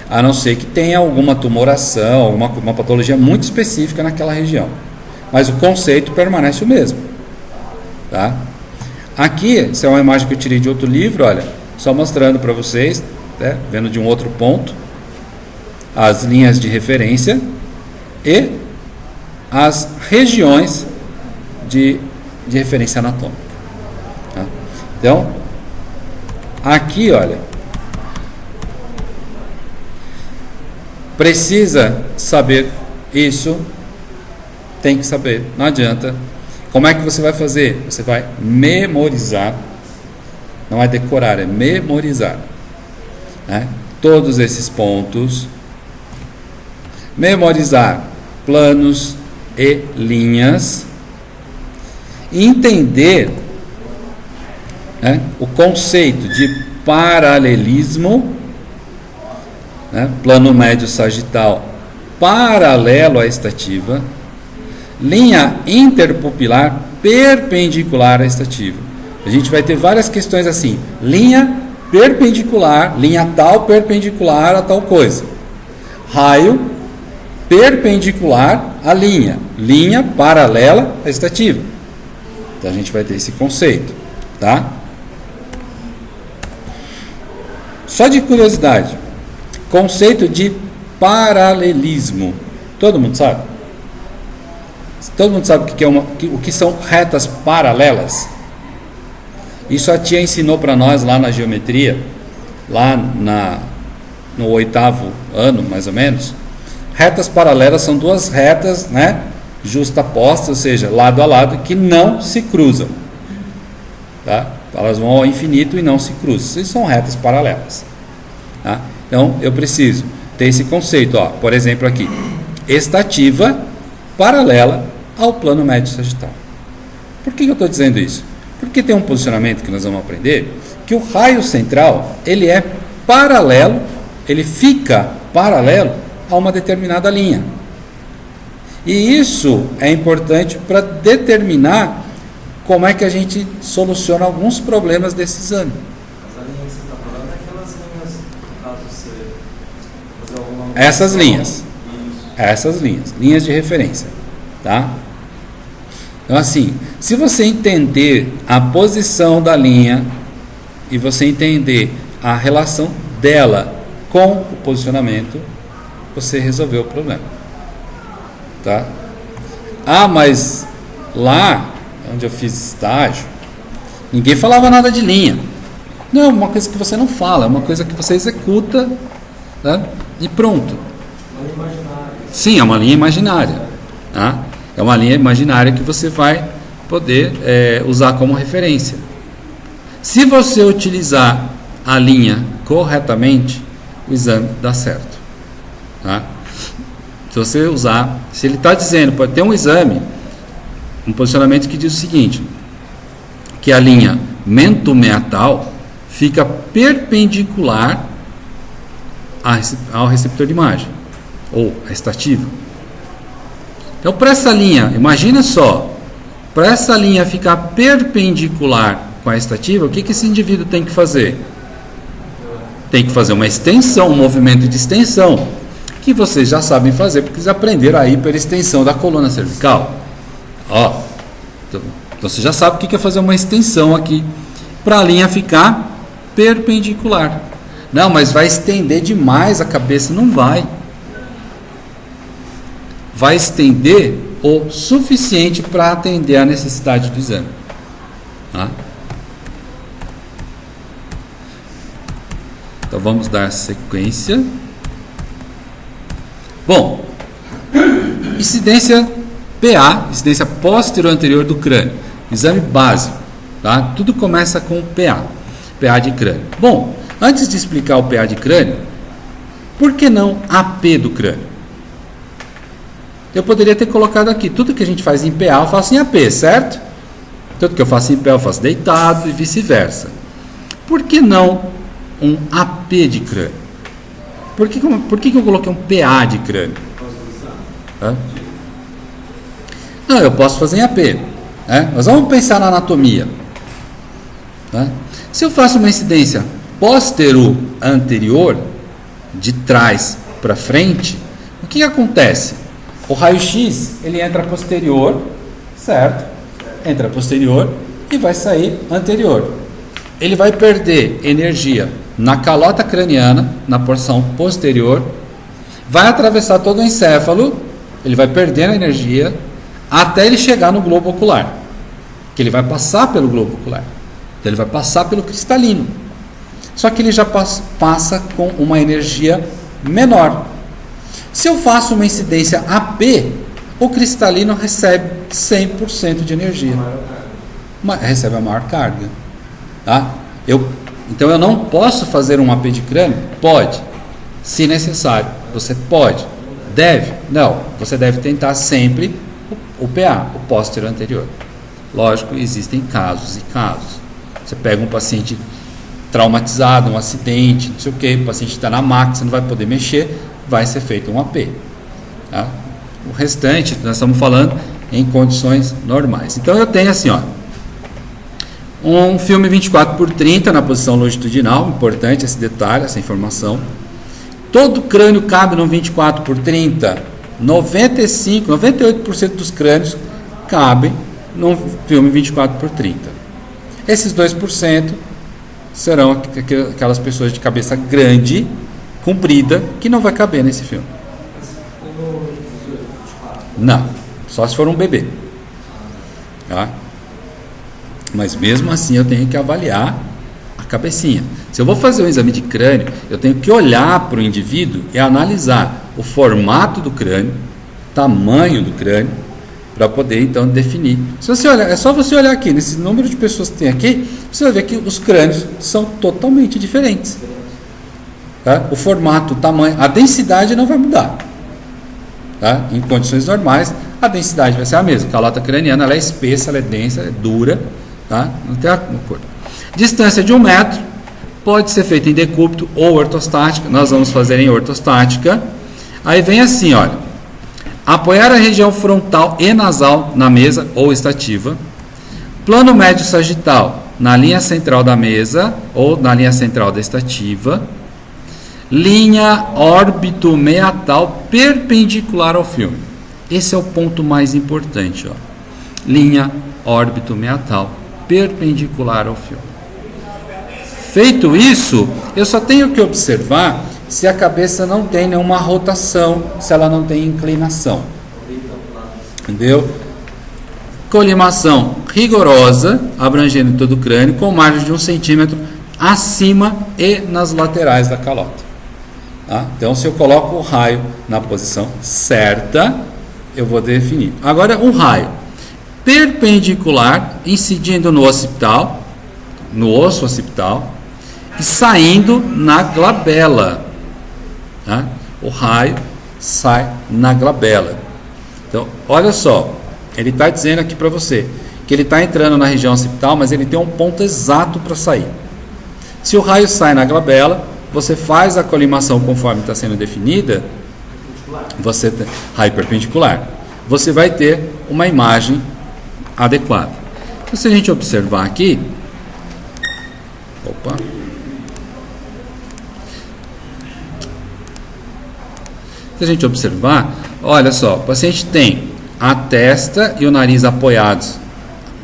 a não ser que tenha alguma tumoração, uma patologia muito específica naquela região, mas o conceito permanece o mesmo, tá? Aqui, essa é uma imagem que eu tirei de outro livro, olha, só mostrando para vocês, né, vendo de um outro ponto, as linhas de referência e as regiões de referência anatômica, tá? Então, aqui, olha, precisa saber isso, tem que saber, não adianta. Como é que você vai fazer? Você vai memorizar, não é decorar, é memorizar, né? Todos esses pontos, memorizar planos e linhas, entender, né, o conceito de paralelismo, né, plano médio sagital paralelo à estativa, linha interpupilar perpendicular à estativa. A gente vai ter várias questões assim, linha perpendicular, linha tal perpendicular a tal coisa, raio perpendicular à linha, linha paralela à estativa. Então a gente vai ter esse conceito, tá? Só de curiosidade, conceito de paralelismo, todo mundo sabe? Todo mundo sabe o que são retas paralelas? Isso a tia ensinou para nós lá na geometria, lá no 8º ano, mais ou menos. Retas paralelas são duas retas, né, justapostas, ou seja, lado a lado, que não se cruzam, tá? Elas vão ao infinito e não se cruzam. Isso são retas paralelas, tá? Então, eu preciso ter esse conceito, ó, por exemplo aqui, estativa paralela ao plano médio sagital. Por que eu estou dizendo isso? Porque tem um posicionamento que nós vamos aprender, que o raio central, ele é paralelo, ele fica paralelo a uma determinada linha. E isso é importante para determinar como é que a gente soluciona alguns problemas desse exame. As linhas que você está falando é aquelas linhas, no caso você fazer alguma... Essas linhas de referência, tá? Então assim, se você entender a posição da linha e você entender a relação dela com o posicionamento, você resolveu o problema, tá? Ah, mas lá onde eu fiz estágio, ninguém falava nada de linha. Não, é uma coisa que você não fala, é uma coisa que você executa, né? E pronto. Sim, é uma linha imaginária, tá? É uma linha imaginária que você vai poder usar como referência. Se você utilizar a linha corretamente, o exame dá certo, tá? Se você usar, se ele está dizendo, pode ter um exame, um posicionamento que diz o seguinte, que a linha mento-meatal fica perpendicular ao receptor de imagem, ou a estativa. Então, para essa linha, imagina só, para essa linha ficar perpendicular com a estativa, o que esse indivíduo tem que fazer? Tem que fazer uma extensão, um movimento de extensão, que vocês já sabem fazer, porque vocês aprenderam a hiperextensão da coluna cervical. Ó, então você já sabe o que é fazer uma extensão aqui, para a linha ficar perpendicular. Não, mas vai estender demais a cabeça, não vai. Vai estender o suficiente para atender a necessidade do exame. Tá? Então vamos dar sequência. Bom, incidência PA, incidência posterior anterior do crânio, exame básico, tá? Tudo começa com PA de crânio. Bom, antes de explicar o PA de crânio, por que não AP do crânio? Eu poderia ter colocado aqui, tudo que a gente faz em PA eu faço em AP, certo? Tudo que eu faço em PA eu faço deitado e vice-versa. Por que não um AP de crânio? Por que eu coloquei um PA de crânio? Hã? Não, eu posso fazer em AP. Né? Mas vamos pensar na anatomia. Né? Se eu faço uma incidência postero-anterior, de trás para frente, o que acontece? O raio-x, ele entra posterior, certo? Entra posterior e vai sair anterior. Ele vai perder energia na calota craniana, na porção posterior, vai atravessar todo o encéfalo, ele vai perdendo energia, até ele chegar no globo ocular, que ele vai passar pelo globo ocular, então ele vai passar pelo cristalino, só que ele já passa com uma energia menor. Se eu faço uma incidência AP, o cristalino recebe 100% de energia, recebe a maior carga, tá? Então eu não posso fazer um AP de crânio? Pode, se necessário. Você pode, deve? Não, você deve tentar sempre o PA, o posterior anterior. Lógico, existem casos e casos. Você pega um paciente traumatizado, um acidente, não sei o que, o paciente está na maca, você não vai poder mexer, vai ser feito um AP. Tá? O restante, nós estamos falando em condições normais. Então eu tenho assim, ó, um filme 24x30 na posição longitudinal, importante esse detalhe, essa informação. Todo crânio cabe no 24x30, 98% dos crânios cabem num filme 24x30. Esses 2% serão aquelas pessoas de cabeça grande, comprida, que não vai caber nesse filme. Não, só se for um bebê. Tá? Mas mesmo assim eu tenho que avaliar a cabecinha. Se eu vou fazer um exame de crânio, eu tenho que olhar para o indivíduo e analisar o formato do crânio, tamanho do crânio, para poder então definir. Se você olhar, é só você olhar aqui, nesse número de pessoas que tem aqui, você vai ver que os crânios são totalmente diferentes. Tá? O formato, o tamanho, a densidade não vai mudar. Tá? Em condições normais, a densidade vai ser a mesma. A calota craniana ela é espessa, ela é densa, é dura. Tá? Não tem acordo. Distância de 1 metro pode ser feita em decúbito ou ortostática. Nós vamos fazer em ortostática. Aí vem assim, olha, apoiar a região frontal e nasal na mesa ou estativa, plano médio sagital na linha central da mesa ou na linha central da estativa, linha órbito-meatal perpendicular ao filme. Esse é o ponto mais importante, ó. Linha órbito-meatal perpendicular ao filme. Feito isso, eu só tenho que observar se a cabeça não tem nenhuma rotação, se ela não tem inclinação. Entendeu? Colimação rigorosa, abrangendo todo o crânio, com margem de 1 centímetro acima e nas laterais da calota. Tá? Então, se eu coloco o raio na posição certa, eu vou definir. Agora, um raio perpendicular, incidindo no occipital, no osso occipital, e saindo na glabela. Tá? O raio sai na glabela. Então, olha só, ele está dizendo aqui para você que ele está entrando na região occipital, mas ele tem um ponto exato para sair. Se o raio sai na glabela, você faz a colimação conforme está sendo definida, raio perpendicular, você vai ter uma imagem adequada. Então, se a gente observar aqui, se a gente observar, olha só, o paciente tem a testa e o nariz apoiados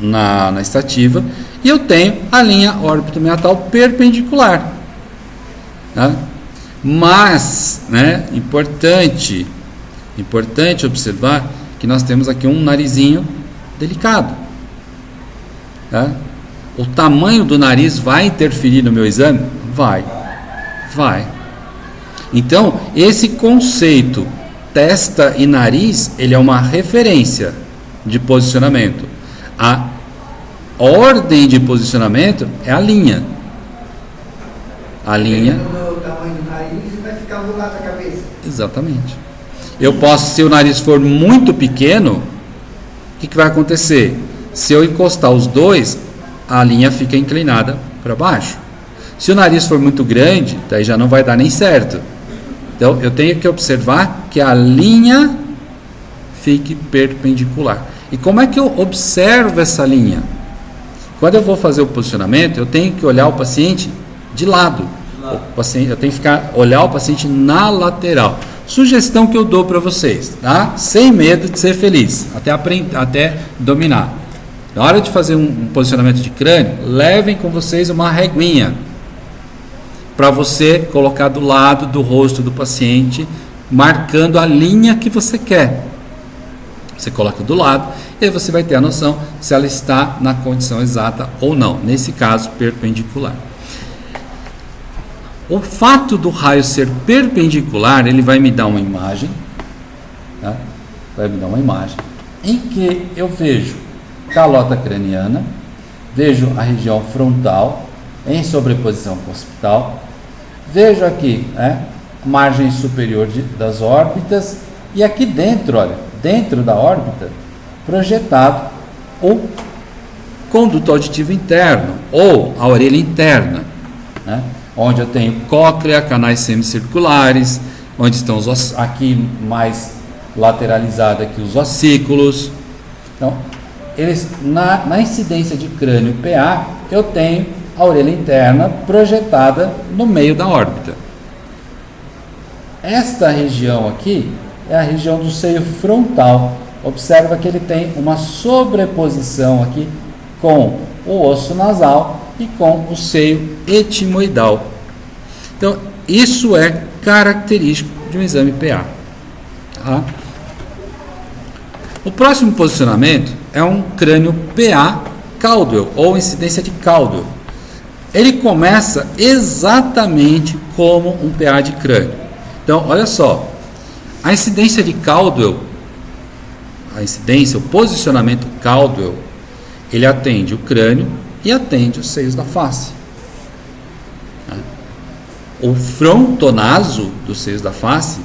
na estativa, e eu tenho a linha órbito-meatal perpendicular. Tá? Mas, né, importante observar que nós temos aqui um narizinho delicado. Tá? O tamanho do nariz vai interferir no meu exame? Vai. Então, esse conceito testa e nariz, ele é uma referência de posicionamento. A ordem de posicionamento é a linha. Dependendo do tamanho do nariz, vai ficar do lado da cabeça. Exatamente. Eu posso, se o nariz for muito pequeno, o que vai acontecer? Se eu encostar os dois, a linha fica inclinada para baixo. Se o nariz for muito grande, daí já não vai dar nem certo. Então, eu tenho que observar que a linha fique perpendicular. E como é que eu observo essa linha? Quando eu vou fazer o posicionamento, eu tenho que olhar o paciente de lado. Eu tenho que olhar o paciente na lateral. Sugestão que eu dou para vocês, tá? Sem medo de ser feliz, até dominar. Na hora de fazer um posicionamento de crânio, levem com vocês uma reguinha para você colocar do lado do rosto do paciente, marcando a linha que você quer. Você coloca do lado e aí você vai ter a noção se ela está na condição exata ou não, nesse caso perpendicular. O fato do raio ser perpendicular, ele vai me dar uma imagem, tá? Vai me dar uma imagem em que eu vejo calota craniana, vejo a região frontal em sobreposição com o occipital, vejo aqui, margem superior das órbitas, e aqui dentro, olha, dentro da órbita, projetado o conduto auditivo interno, ou a orelha interna, né? Onde eu tenho cóclea, canais semicirculares, onde estão os aqui mais lateralizado aqui os ossículos. Então, eles, na incidência de crânio PA, eu tenho a orelha interna projetada no meio da órbita. Esta região aqui é a região do seio frontal. Observa que ele tem uma sobreposição aqui com o osso nasal e com o seio etimoidal. Então, isso é característico de um exame PA. Tá? O próximo posicionamento é um crânio PA Caldwell, ou incidência de Caldwell. Ele começa exatamente como um PA de crânio. Então, olha só, a incidência de Caldwell, o posicionamento Caldwell, ele atende o crânio e atende os seios da face. O frontonaso dos seios da face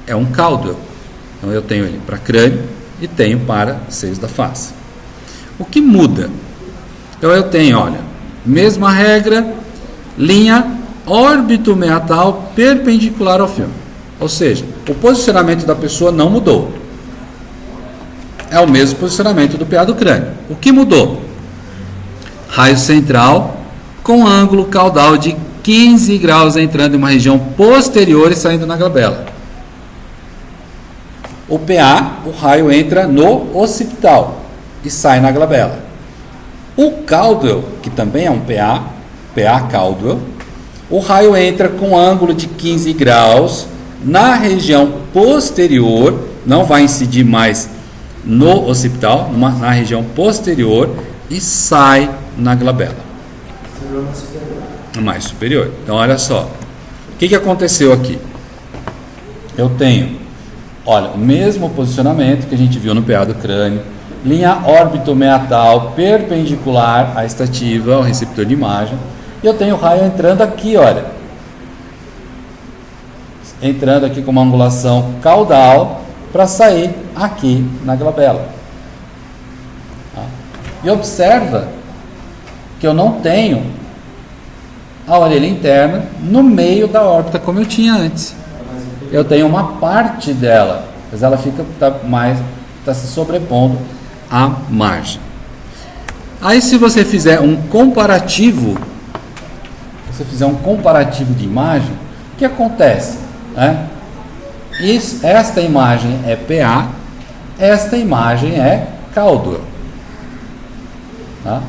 é um Caldwell. Então eu tenho ele para crânio e tenho para seios da face. O que muda? Então eu tenho, olha, mesma regra, linha órbito-meatal perpendicular ao fêmur. Ou seja, o posicionamento da pessoa não mudou. É o mesmo posicionamento do PA do crânio. O que mudou? Raio central com ângulo caudal de 15 graus entrando em uma região posterior e saindo na glabela. O PA, o raio entra no occipital e sai na glabela. O Caldwell, que também é um PA Caldwell, o raio entra com ângulo de 15 graus na região posterior, não vai incidir mais no occipital, na região posterior, e sai na glabela. Mais superior. Então, olha só. O que aconteceu aqui? Eu tenho, olha, o mesmo posicionamento que a gente viu no PA do crânio, linha órbito-meatal perpendicular à estativa, ao receptor de imagem, e eu tenho o raio entrando aqui, olha. Entrando aqui com uma angulação caudal para sair aqui na glabela. Tá? E observa que eu não tenho a orelha interna no meio da órbita, como eu tinha antes. Eu tenho uma parte dela, mas ela está se sobrepondo à margem. Aí, se você fizer um comparativo, de imagem, o que acontece? Esta imagem é PA, esta imagem é Caldwell. Tá?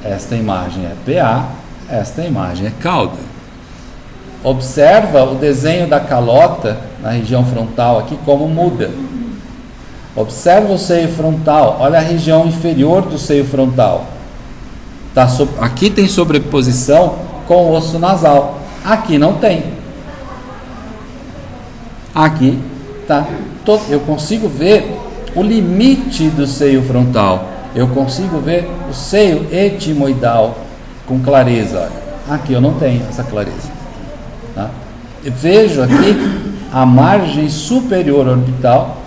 Esta imagem é PA, esta imagem é Caldwell. Observa o desenho da calota na região frontal aqui, como muda. Observa o seio frontal, olha a região inferior do seio frontal. Aqui tem sobreposição com o osso nasal, aqui não tem. Aqui tá, eu consigo ver o limite do seio frontal, eu consigo ver o seio etimoidal com clareza. Olha. Aqui eu não tenho essa clareza. Tá? Eu vejo aqui a margem superior orbital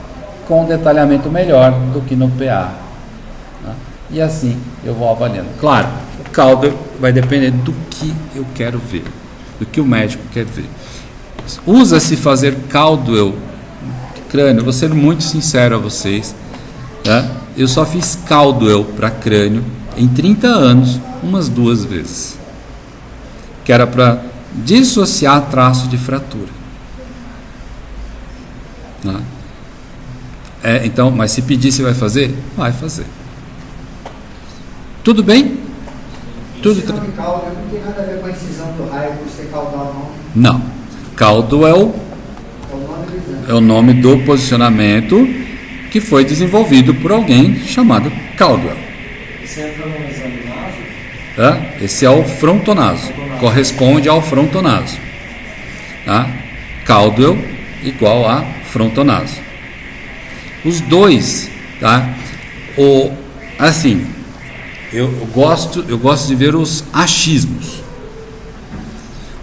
com um detalhamento melhor do que no PA. Tá? E assim eu vou avaliando. Claro, o Caldwell vai depender do que eu quero ver, do que o médico quer ver. Usa-se fazer Caldwell de crânio, vou ser muito sincero a vocês. Tá? Eu só fiz Caldwell para crânio em 30 anos, umas 2 vezes. Que era para dissociar traço de fratura. Tá? Então, mas se pedir, você vai fazer? Vai fazer. Tudo bem? Tudo Esse nome Caldwell não tem nada a ver com a incisão do raio por ser caudal, não? Não. Caldwell é o nome do posicionamento que foi desenvolvido por alguém chamado Caldwell. Você entra no exame naso? Esse é o frontonaso. Corresponde ao frontonaso. Tá? Caldwell igual a frontonaso. Os dois, tá? Assim, eu gosto de ver os achismos.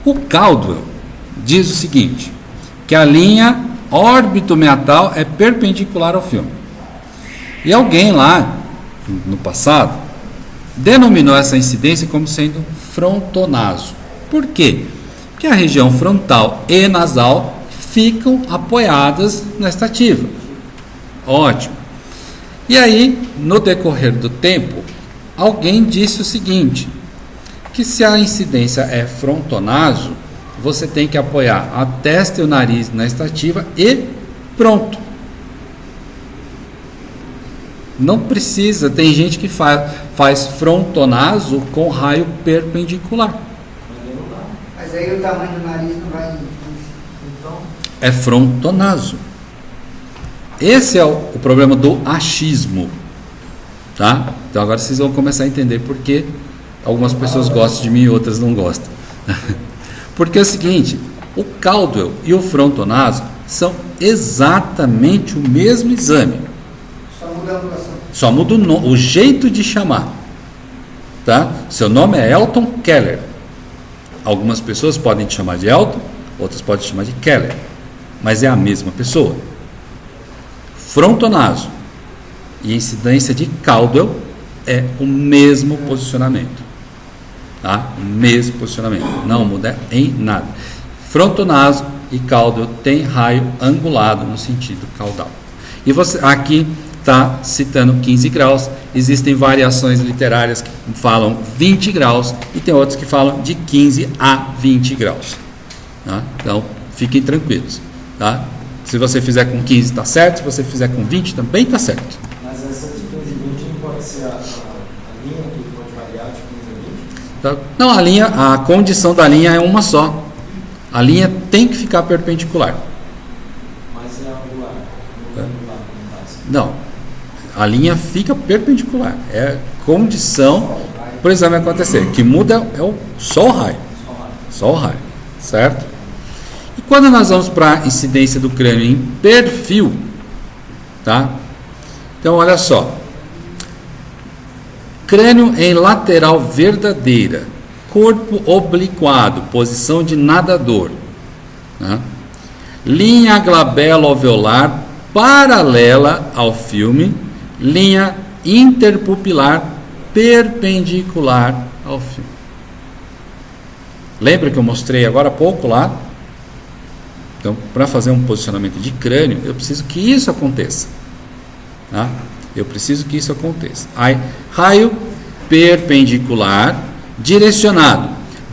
O Caldwell diz o seguinte, que a linha órbito-meatal é perpendicular ao filme. E alguém lá, no passado, denominou essa incidência como sendo frontonaso. Por quê? Porque a região frontal e nasal ficam apoiadas na estativa. Ótimo. E aí, no decorrer do tempo, alguém disse o seguinte, que se a incidência é frontonaso, você tem que apoiar a testa e o nariz na estativa e pronto. Não precisa, tem gente que faz frontonaso com raio perpendicular. Mas aí o tamanho do nariz não vai... Então... É frontonaso. Esse é o problema do achismo. Tá? Então agora vocês vão começar a entender por que algumas pessoas gostam de mim e outras não gostam. Porque é o seguinte, o Caldwell e o frontonaso são exatamente o mesmo exame. Só muda a angulação. Só muda o jeito de chamar. Tá? Seu nome é Elton Keller. Algumas pessoas podem te chamar de Elton, outras podem te chamar de Keller. Mas é a mesma pessoa. Frontonaso e incidência de Caldwell é o mesmo posicionamento. Tá? O mesmo posicionamento. Não muda em nada. Frontonaso e Caldwell tem raio angulado no sentido caudal. E você aqui está citando 15 graus. Existem variações literárias que falam 20 graus e tem outros que falam de 15 a 20 graus. Tá? Então, fiquem tranquilos. Tá? Se você fizer com 15 está certo, se você fizer com 20 também está certo. Mas essa de 15 e 20 não pode ser a linha que pode variar de 15 a 20? Tá? Não, a condição da linha é uma só. A linha tem que ficar perpendicular. Mas é angular. Não, a linha fica perpendicular. É condição para o exame acontecer. O que muda é só o raio. Só o raio, certo? E quando nós vamos para a incidência do crânio em perfil, tá? Então, olha só. Crânio em lateral verdadeira, corpo obliquado, posição de nadador. Tá? Linha glabelo-alveolar paralela ao filme, linha interpupilar perpendicular ao filme. Lembra que eu mostrei agora há pouco lá? Então, para fazer um posicionamento de crânio, eu preciso que isso aconteça. Tá? Eu preciso que isso aconteça. Aí, raio perpendicular direcionado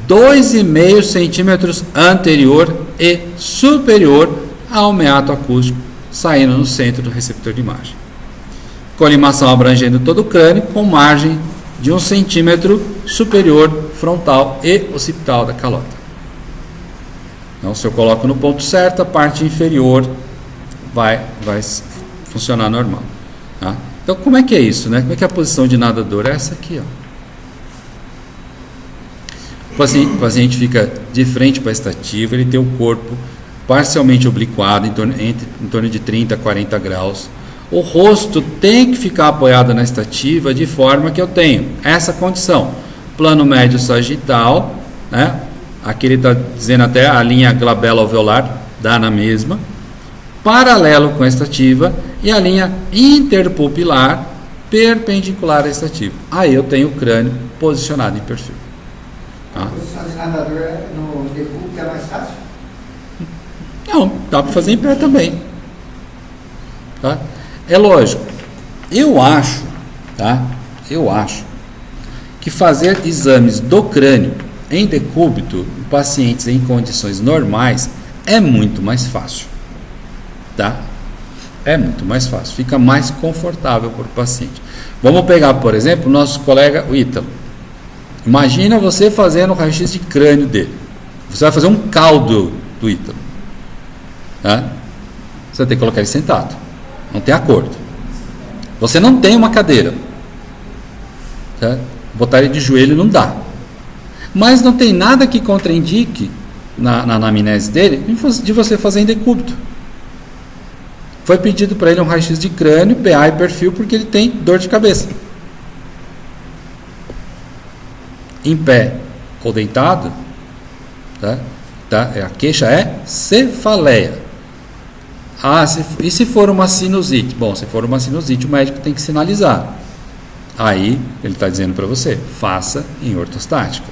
2,5 centímetros anterior e superior ao meato acústico, saindo no centro do receptor de imagem. Colimação abrangendo todo o crânio com margem de 1 centímetro superior frontal e occipital da calota. Então, se eu coloco no ponto certo, a parte inferior vai funcionar normal. Tá? Então, como é que é isso, né? Como é que é a posição de nadador? É essa aqui, ó. O paciente fica de frente para a estativa, ele tem o corpo parcialmente obliquado, em torno de 30 a 40 graus. O rosto tem que ficar apoiado na estativa de forma que eu tenho essa condição. Plano médio sagital, né? Aqui ele está dizendo até a linha glabela alveolar, dá na mesma. Paralelo com a estativa e a linha interpupilar perpendicular à estativa. Aí eu tenho o crânio posicionado em perfil. A posição de nadador no decúbito é mais fácil? Não, dá para fazer em pé também. Tá? É lógico. Eu acho que fazer exames do crânio em decúbito em pacientes em condições normais é muito mais fácil. Tá? É muito mais fácil, fica mais confortável para o paciente. Vamos pegar, por exemplo, o nosso colega o Ítalo. Imagina você fazendo o raio-x de crânio dele. Você vai fazer um caldo do Ítalo. Tá? Você tem que colocar ele sentado. Não tem acordo. Você não tem uma cadeira. Tá? Botar ele de joelho não dá. Mas não tem nada que contraindique na anamnese dele de você fazer em decúbito. Foi pedido para ele um raio-x de crânio, PA e perfil, porque ele tem dor de cabeça. Em pé ou deitado, tá? A queixa é cefaleia. E se for uma sinusite? Bom, se for uma sinusite, o médico tem que sinalizar. Aí, ele está dizendo para você, faça em ortostática.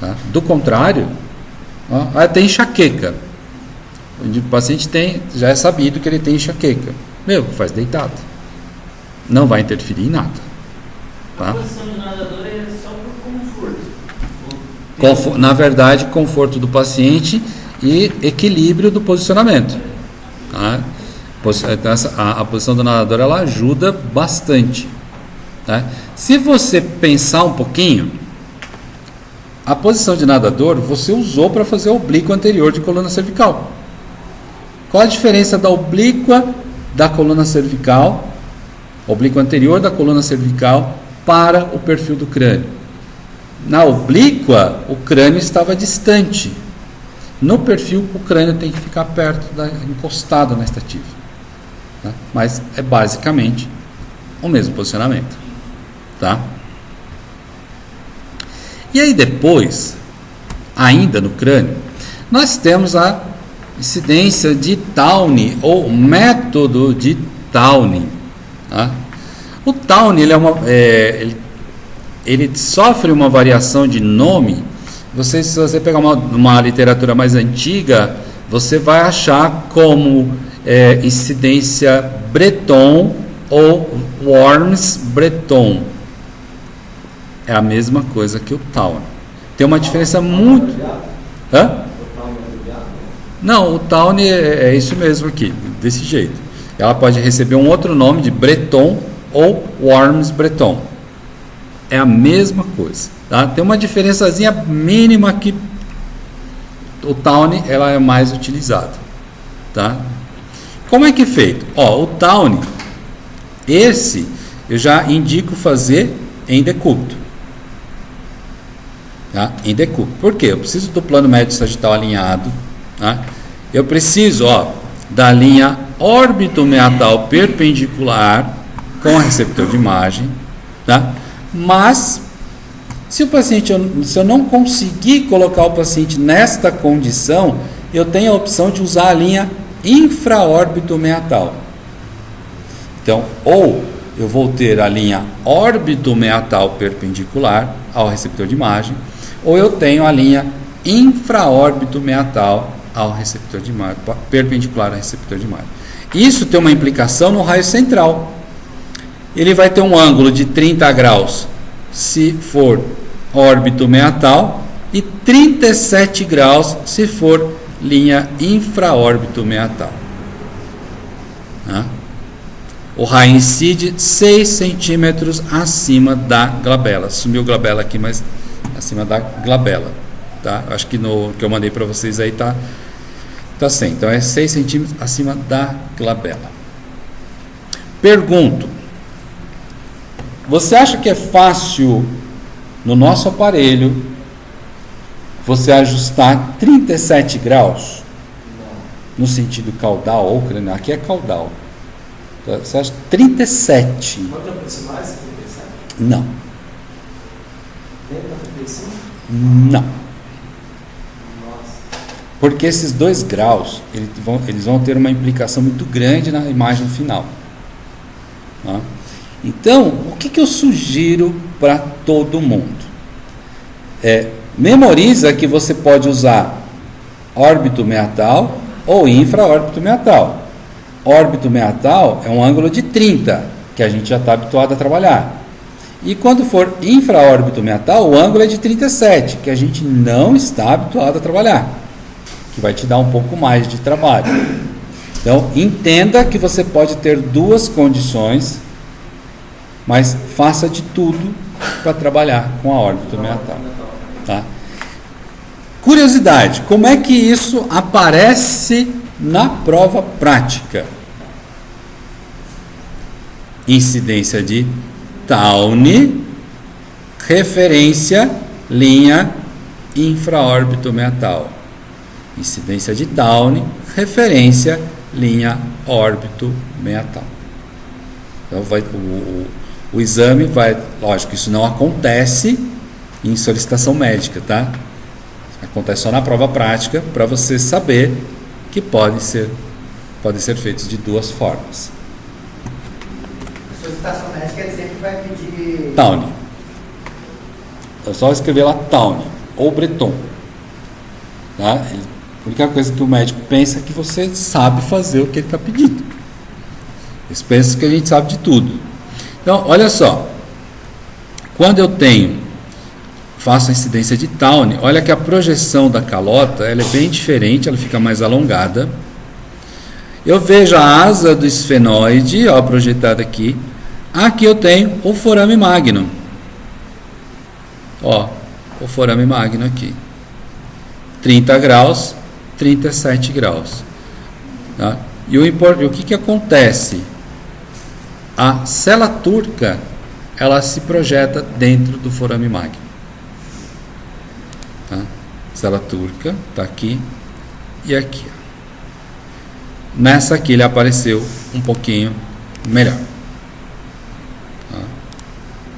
Tá? Do contrário, tem enxaqueca. O paciente já é sabido que ele tem enxaqueca. Faz deitado. Não vai interferir em nada. Tá? A posição de nadador é só por conforto. Na verdade, conforto do paciente e equilíbrio do posicionamento. Tá? A posição do nadador ela ajuda bastante. Tá? Se você pensar um pouquinho, a posição de nadador você usou para fazer o oblíquo anterior de coluna cervical. Qual a diferença da oblíqua da coluna cervical, oblíqua anterior da coluna cervical, para o perfil do crânio? Na oblíqua, o crânio estava distante. No perfil, o crânio tem que ficar perto, encostado na estativa. Tá? Mas é basicamente o mesmo posicionamento. Tá? E aí depois, ainda no crânio, nós temos a incidência de Towne ou método de Towne. Tá? O Towne ele sofre uma variação de nome. Se você pegar uma literatura mais antiga, você vai achar como incidência Breton ou Worms-Breton. É a mesma coisa que o Towne. Tem uma diferença muito... Hã? Não, o Towne é isso mesmo aqui, desse jeito. Ela pode receber um outro nome de Breton ou Worms-Breton. É a mesma coisa. Tá? Tem uma diferençazinha mínima que o Towne ela é mais utilizado. Tá? Como é que é feito? O Towne, esse eu já indico fazer em decúbito. Tá? Em decúbito. Por quê? Eu preciso do plano médio sagital alinhado. Tá? Eu preciso da linha órbito-meatal perpendicular com o receptor de imagem. Tá? Mas, se eu não conseguir colocar o paciente nesta condição, eu tenho a opção de usar a linha infraórbito-meatal. Então, ou eu vou ter a linha órbito-meatal perpendicular ao receptor de imagem, ou eu tenho a linha infraórbito meatal ao receptor de imagem, perpendicular ao receptor de imagem. Isso tem uma implicação no raio central. Ele vai ter um ângulo de 30 graus se for órbito meatal e 37 graus se for linha infraórbito meatal. O raio incide 6 centímetros acima da glabela. Sumiu glabela aqui, mas acima da glabela. Tá? Acho que no que eu mandei para vocês aí tá 100. Então é 6 centímetros acima da glabela. Pergunto: você acha que é fácil no nosso aparelho você ajustar 37 graus? No sentido caudal ou cranial? Aqui é caudal. Você acha 37? Pode aproximar esse 37? Não. Dentro da 35? Não. Nossa. Porque esses 2 graus, eles vão ter uma implicação muito grande na imagem final. Tá? Então, o que eu sugiro para todo mundo? Memoriza que você pode usar órbito meatal ou infraórbito meatal. Órbito meatal é um ângulo de 30, que a gente já está habituado a trabalhar. E quando for infraórbito meatal, o ângulo é de 37, que a gente não está habituado a trabalhar, que vai te dar um pouco mais de trabalho. Então, entenda que você pode ter 2 condições, mas faça de tudo para trabalhar com a órbito meatal. Tá? Curiosidade: como é que isso aparece na prova prática? Incidência de Towne, referência, linha infraórbito meatal. Incidência de Towne, referência, linha órbito meatal. Então o exame vai, lógico, isso não acontece em solicitação médica, tá? Acontece só na prova prática, para você saber que podem ser feitos de 2 formas. A solicitação médica ele sempre vai pedir. Towne. É só escrever lá Towne ou Breton. Tá? A única coisa que o médico pensa é que você sabe fazer o que ele está pedindo. Eles pensam que a gente sabe de tudo. Então, olha só. Quando eu faço a incidência de Towne, olha que a projeção da calota ela é bem diferente, ela fica mais alongada. Eu vejo a asa do esfenoide, ó, projetada aqui. Aqui eu tenho o forame magno. Ó, o forame magno aqui. 30 graus, 37 graus. Tá? E o que acontece? A cela turca, ela se projeta dentro do forame magno. Tá? Cela turca está aqui e aqui. Nessa aqui ele apareceu um pouquinho melhor. Tá?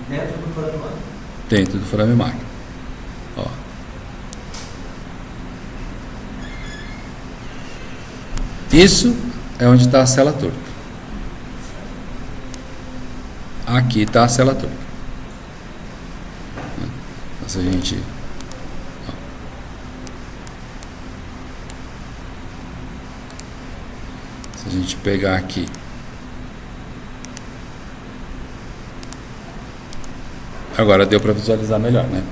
Dentro do forame magno. Dentro do forame magno. Ó. Isso é onde está a cela turca. Aqui está a cela turca. Então, se a gente... Se a gente pegar aqui, agora deu para visualizar melhor, né?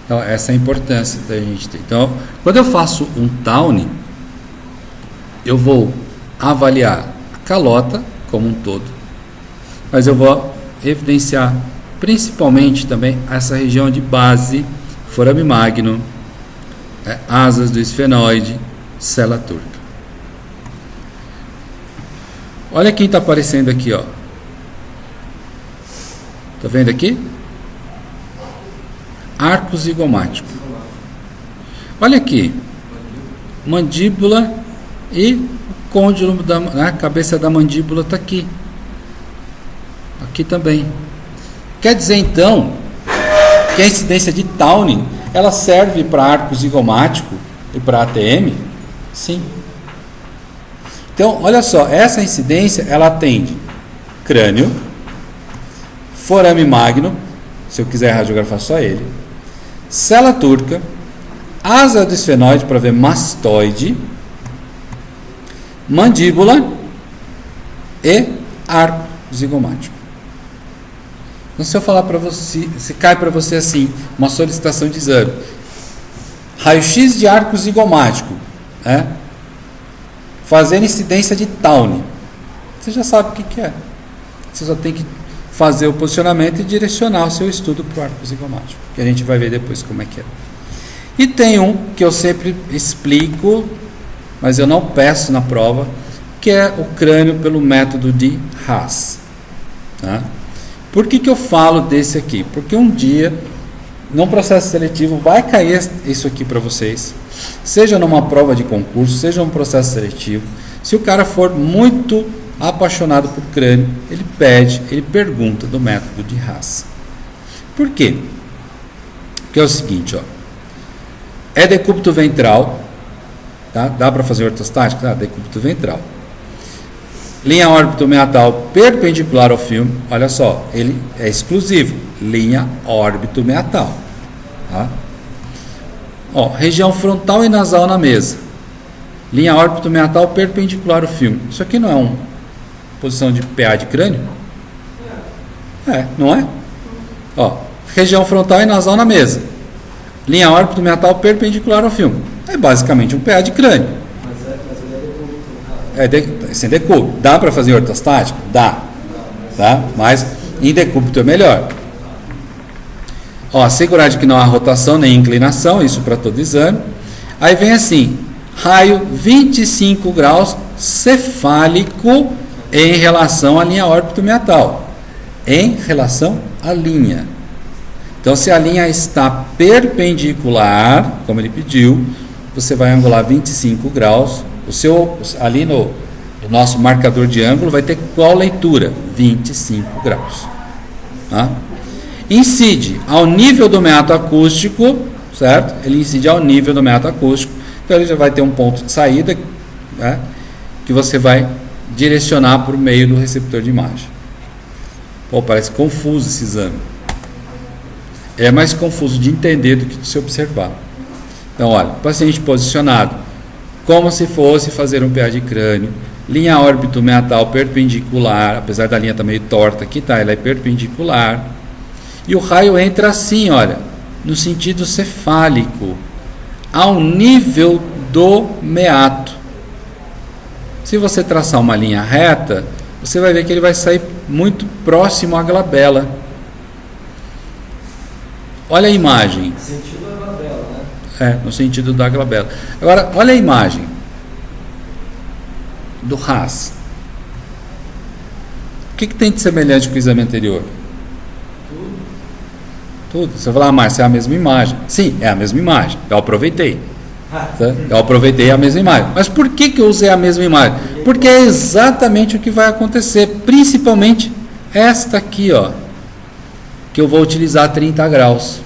Então, essa é a importância da gente ter. Então, quando eu faço um Towne, eu vou avaliar a calota como um todo, mas eu vou evidenciar principalmente também essa região de base, forame magno, asas do esfenoide, cela turca. Olha quem está aparecendo aqui, ó. Tá vendo aqui? Arco zigomático. Olha aqui. Mandíbula e o côndilo a cabeça da mandíbula está aqui. Aqui também. Quer dizer então que a incidência de Towne ela serve para arco zigomático e para ATM? Sim. Então, olha só, essa incidência, ela atende crânio, forame magno, se eu quiser radiografar só ele, cela turca, asa do esfenoide para ver mastoide, mandíbula e arco zigomático. Então, se eu falar para você, se cai para você assim, uma solicitação de exame, raio-x de arco zigomático, fazendo incidência de Towne, você já sabe o que é. Você só tem que fazer o posicionamento e direcionar o seu estudo para o arco zigomático, que a gente vai ver depois como é que é. E tem um que eu sempre explico, mas eu não peço na prova, que é o crânio pelo método de Haas. Tá? Por que eu falo desse aqui? Porque um dia, num processo seletivo, vai cair isso aqui para vocês, seja numa prova de concurso, seja num processo seletivo. Se o cara for muito apaixonado por crânio, ele pergunta do método de Haas. Por quê? Porque é o seguinte, é decúbito ventral, tá? Dá para fazer ortostática? Dá, decúbito ventral. Linha órbito-meatal perpendicular ao filme, olha só, ele é exclusivo, linha órbito-meatal. Tá? Região frontal e nasal na mesa, linha órbito-meatal perpendicular ao filme. Isso aqui não é uma posição de PA de crânio? Não é? Região frontal e nasal na mesa, linha órbito-meatal perpendicular ao filme. É basicamente um PA de crânio. Sem decúbito. Dá para fazer ortostática? Dá. Tá? Mas em decúbito é melhor. Segurar de que não há rotação nem inclinação, isso para todo exame. Aí vem assim, raio 25 graus cefálico em relação à linha órbito-meatal. Em relação à linha. Então, se a linha está perpendicular, como ele pediu, você vai angular 25 graus. Ali no nosso marcador de ângulo vai ter qual leitura? 25 graus. Tá? Incide ao nível do meato acústico, certo? Ele incide ao nível do meato acústico, então ele já vai ter um ponto de saída, né, que você vai direcionar para o meio do receptor de imagem. Parece confuso esse exame. É mais confuso de entender do que de se observar. Então, olha, paciente posicionado como se fosse fazer um PA de crânio, linha órbito-meatal perpendicular, apesar da linha estar meio torta aqui, ela é perpendicular, e o raio entra assim, olha, no sentido cefálico, ao nível do meato. Se você traçar uma linha reta, você vai ver que ele vai sair muito próximo à glabela. Olha a imagem. Sentido da glabela, né? No sentido da glabela. Agora, olha a imagem do Haas. O que tem de semelhante com o exame anterior? Tudo. Você vai falar, Márcio, é a mesma imagem. Sim, é a mesma imagem. Eu aproveitei. Eu aproveitei a mesma imagem. Mas por que eu usei a mesma imagem? Porque é exatamente o que vai acontecer. Principalmente esta aqui, que eu vou utilizar 30 graus.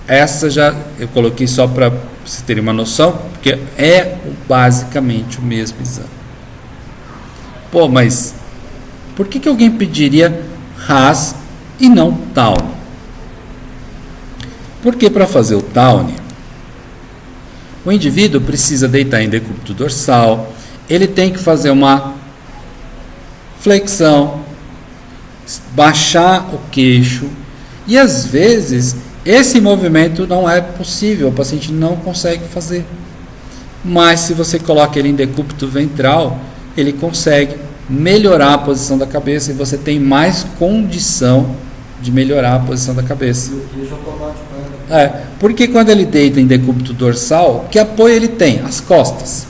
Essa já eu coloquei só para vocês terem uma noção, porque é basicamente o mesmo exame. Mas por que alguém pediria Haas e não Towne? Porque para fazer o Towne, o indivíduo precisa deitar em decúbito dorsal, ele tem que fazer uma flexão, baixar o queixo, e às vezes esse movimento não é possível, o paciente não consegue fazer. Mas se você coloca ele em decúbito ventral, ele consegue melhorar a posição da cabeça e você tem mais condição de melhorar a posição da cabeça. Porque quando ele deita em decúbito dorsal, que apoio ele tem? As costas.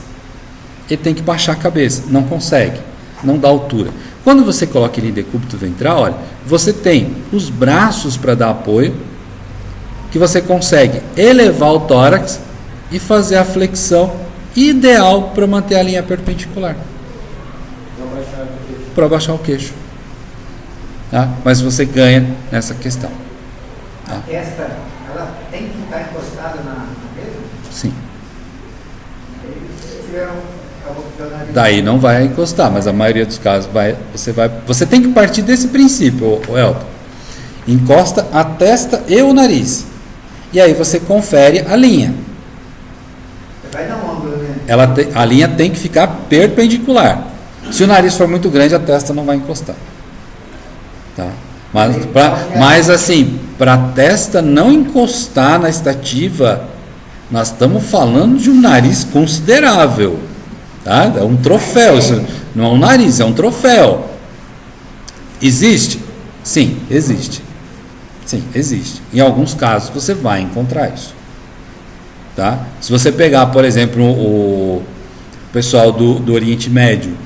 Ele tem que baixar a cabeça, não consegue, não dá altura. Quando você coloca ele em decúbito ventral, olha, você tem os braços para dar apoio, que você consegue elevar o tórax e fazer a flexão ideal para manter a linha perpendicular. Para baixar o queixo. Tá? Mas você ganha nessa questão. Tá? A testa, ela tem que estar encostada na mesa? Sim. Se tiver Daí não vai encostar, mas a maioria dos casos você tem que partir desse princípio, Elton. Encosta a testa e o nariz. e aí você confere a linha. Você vai dar um ângulo, né? A linha tem que ficar perpendicular. Se o nariz for muito grande, a testa não vai encostar. Tá? Mas assim, para a testa não encostar na estativa, nós estamos falando de um nariz considerável. Tá? É um troféu, isso não é um nariz, é um troféu. Existe? Sim, existe. Sim, existe. Em alguns casos você vai encontrar isso. Tá? Se você pegar, por exemplo, o pessoal do Oriente Médio,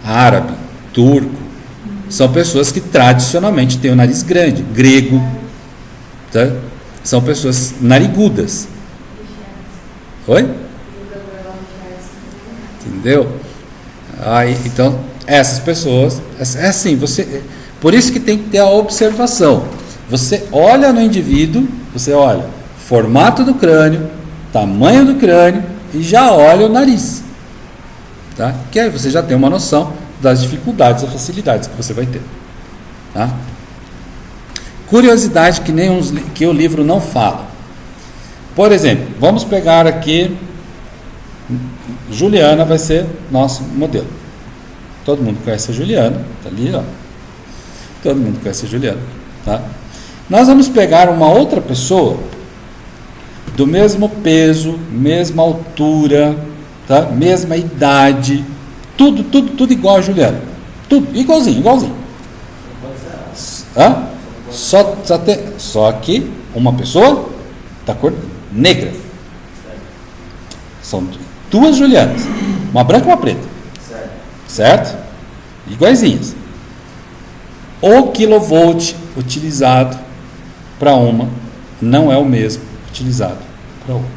árabe, turco, são pessoas que tradicionalmente têm o nariz grande. Grego, tá? São pessoas narigudas. Oi? Entendeu? Aí, então, essas pessoas, é assim, por isso que tem que ter a observação. Você olha no indivíduo, você olha formato do crânio, tamanho do crânio e já olha o nariz. Tá? Que aí você já tem uma noção das dificuldades ou facilidades que você vai ter. Tá? Curiosidade que o livro não fala. Por exemplo, vamos pegar aqui, Juliana vai ser nosso modelo. Todo mundo conhece a Juliana, tá ali, ó. Todo mundo conhece a Juliana, tá? Nós vamos pegar uma outra pessoa do mesmo peso, mesma altura, tá? Mesma idade, tudo igual a Juliana. Tudo igualzinho. Hã? Só que uma pessoa da cor negra. São duas Julianas, uma branca e uma preta. Certo? Iguaizinhas. O kilovolt utilizado para uma não é o mesmo utilizado para outra.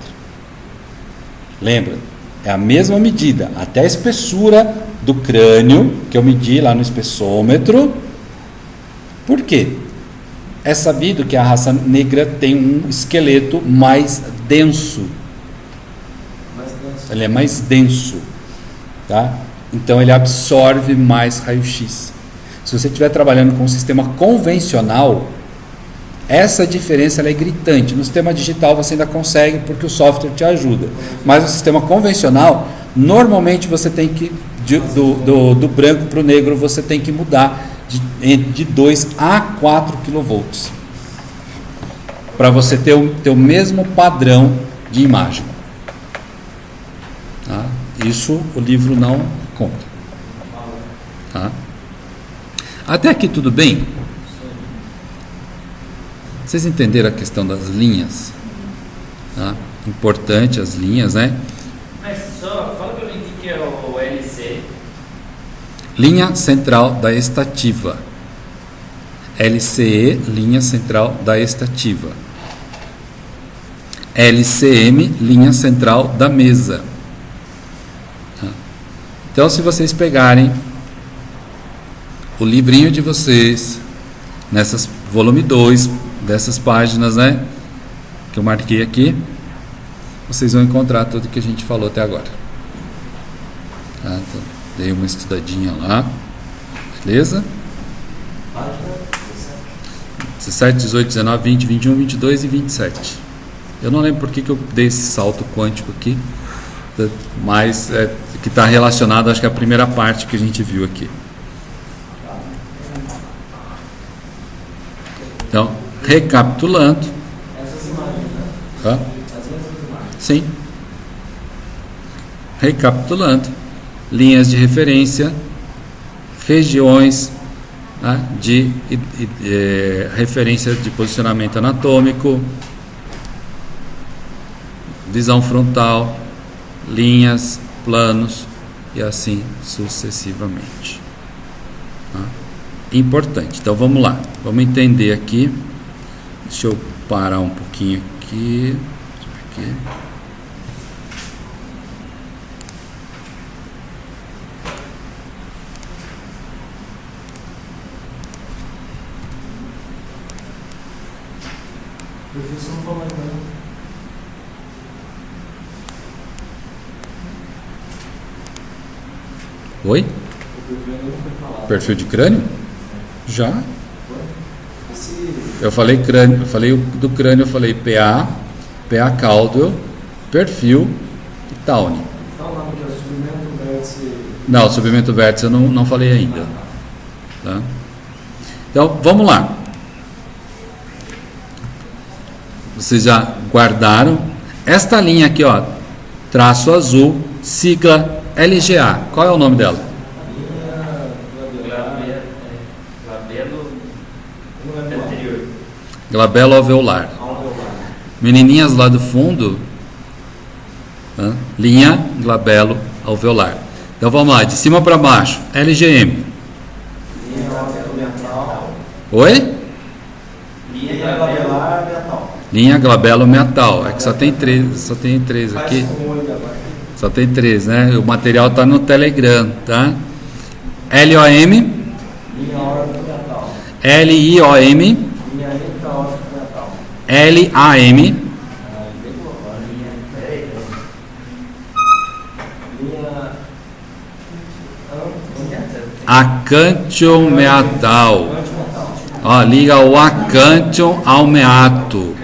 Lembra? É a mesma medida, até a espessura do crânio, que eu medi lá no espessômetro. Por quê? É sabido que a raça negra tem um esqueleto mais denso. Ele é mais denso, tá? Então ele absorve mais raio-x. Se você estiver trabalhando com um sistema convencional, essa diferença ela é gritante. No sistema digital você ainda consegue porque o software te ajuda. Mas no sistema convencional, normalmente você tem que, do branco para o negro, você tem que mudar de 2 a 4 kV. Para você ter o mesmo padrão de imagem. Tá? Isso o livro não conta. Tá? Até aqui tudo bem? Vocês entenderam a questão das linhas? Tá? Importante as linhas, né? Mas só fala para mim o que é o LC. Linha central da estativa. LCE, linha central da estativa. LCM, linha central da mesa. Tá? Então, se vocês pegarem o livrinho de vocês, nessas volume 2, dessas páginas, né, que eu marquei aqui, vocês vão encontrar tudo que a gente falou até agora. Tá? Então, dei uma estudadinha lá, beleza? 17, 18, 19, 20, 21, 22 e 27. Eu não lembro por que eu dei esse salto quântico aqui, mas que está relacionado, acho que é a primeira parte que a gente viu aqui. Então, recapitulando. Essas imagens, né? Hã? As mesmas imagens? Sim. Recapitulando. Linhas de referência, regiões, né, de referência de posicionamento anatômico, visão frontal, linhas, planos e assim sucessivamente. Tá? Importante. Então vamos lá, vamos entender aqui. Deixa eu parar um pouquinho aqui. Professor não falou ainda. Oi? O perfil ainda não foi falado. Perfil de crânio? Já? Esse Eu falei crânio, eu falei do crânio, eu falei PA, PA Caldwell, perfil e Towne. Então, o nome que é o submento vértice. Não, o submento vértice eu não falei ainda. Tá? Então, vamos lá. Vocês já guardaram? Esta linha aqui, ó, traço azul, sigla LGA. Qual é o nome dela? Glabelo anterior. Glabelo alveolar. Menininhas lá do fundo, tá? Linha glabelo alveolar. Então vamos lá, de cima para baixo, LGM. Linha metal. Oi? Linha Linha glabelo. glabelar metal. Linha glabelo metal. É que só tem três aqui. Faz com o olho agora. Só tem 3, né? O material está no Telegram, tá? LOM, Linha órbita metal. LIOM, Linha intraórbita metal. LAM, Linha acântion metal. Ó, liga o acântion ao meato.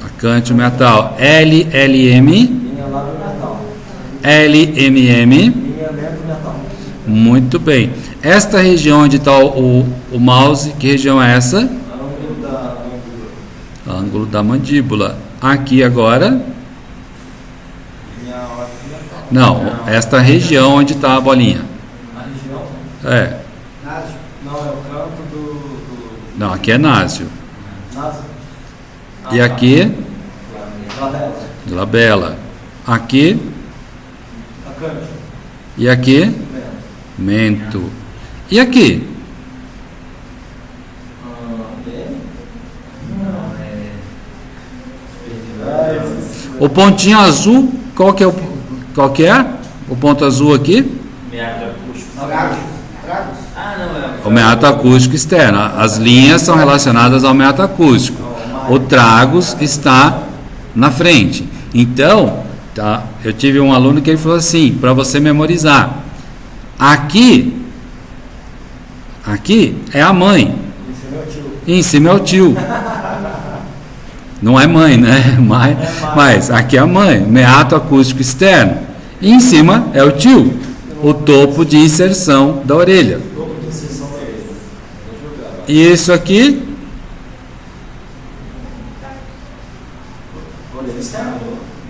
Acântion metal. LLM, Linha lábio metal. LMM. Linha metro metal. Muito bem. Esta região onde está o mouse, que região é essa? Ângulo da mandíbula. Ângulo da mandíbula. Aqui agora. Linha órbita metal. Não, esta região onde está a bolinha. A região? É. Násio. Não, é o canto do Não, aqui é násio. nasa. E aqui, Glabela. glabela. Aqui Acâncio. e aqui, Vento. mento. E aqui? O pontinho azul, qual que é? O ponto azul aqui? Meado acústico. Tragos. Tragos. Ah, não, é. O meato acústico externo. As linhas são relacionadas ao meato acústico. O tragos está na frente. Então, tá, eu tive um aluno que ele falou assim, para você memorizar. Aqui é a mãe. Esse é meu tio. E em cima é o tio. Não é mãe, né? Mas aqui é a mãe, meato acústico externo. E em cima é o tio, o topo de inserção da orelha. Topo de inserção da orelha. Vou jogar. E isso aqui, Orelha externa.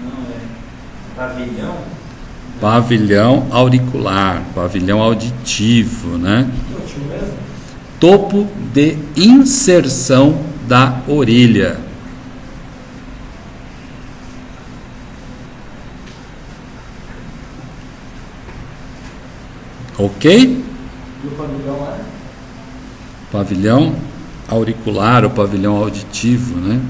Não, é. Pavilhão. pavilhão auricular, pavilhão auditivo, né? Meu tio mesmo? Topo de inserção da orelha. Ok? E o pavilhão é? Pavilhão auricular ou pavilhão auditivo, né?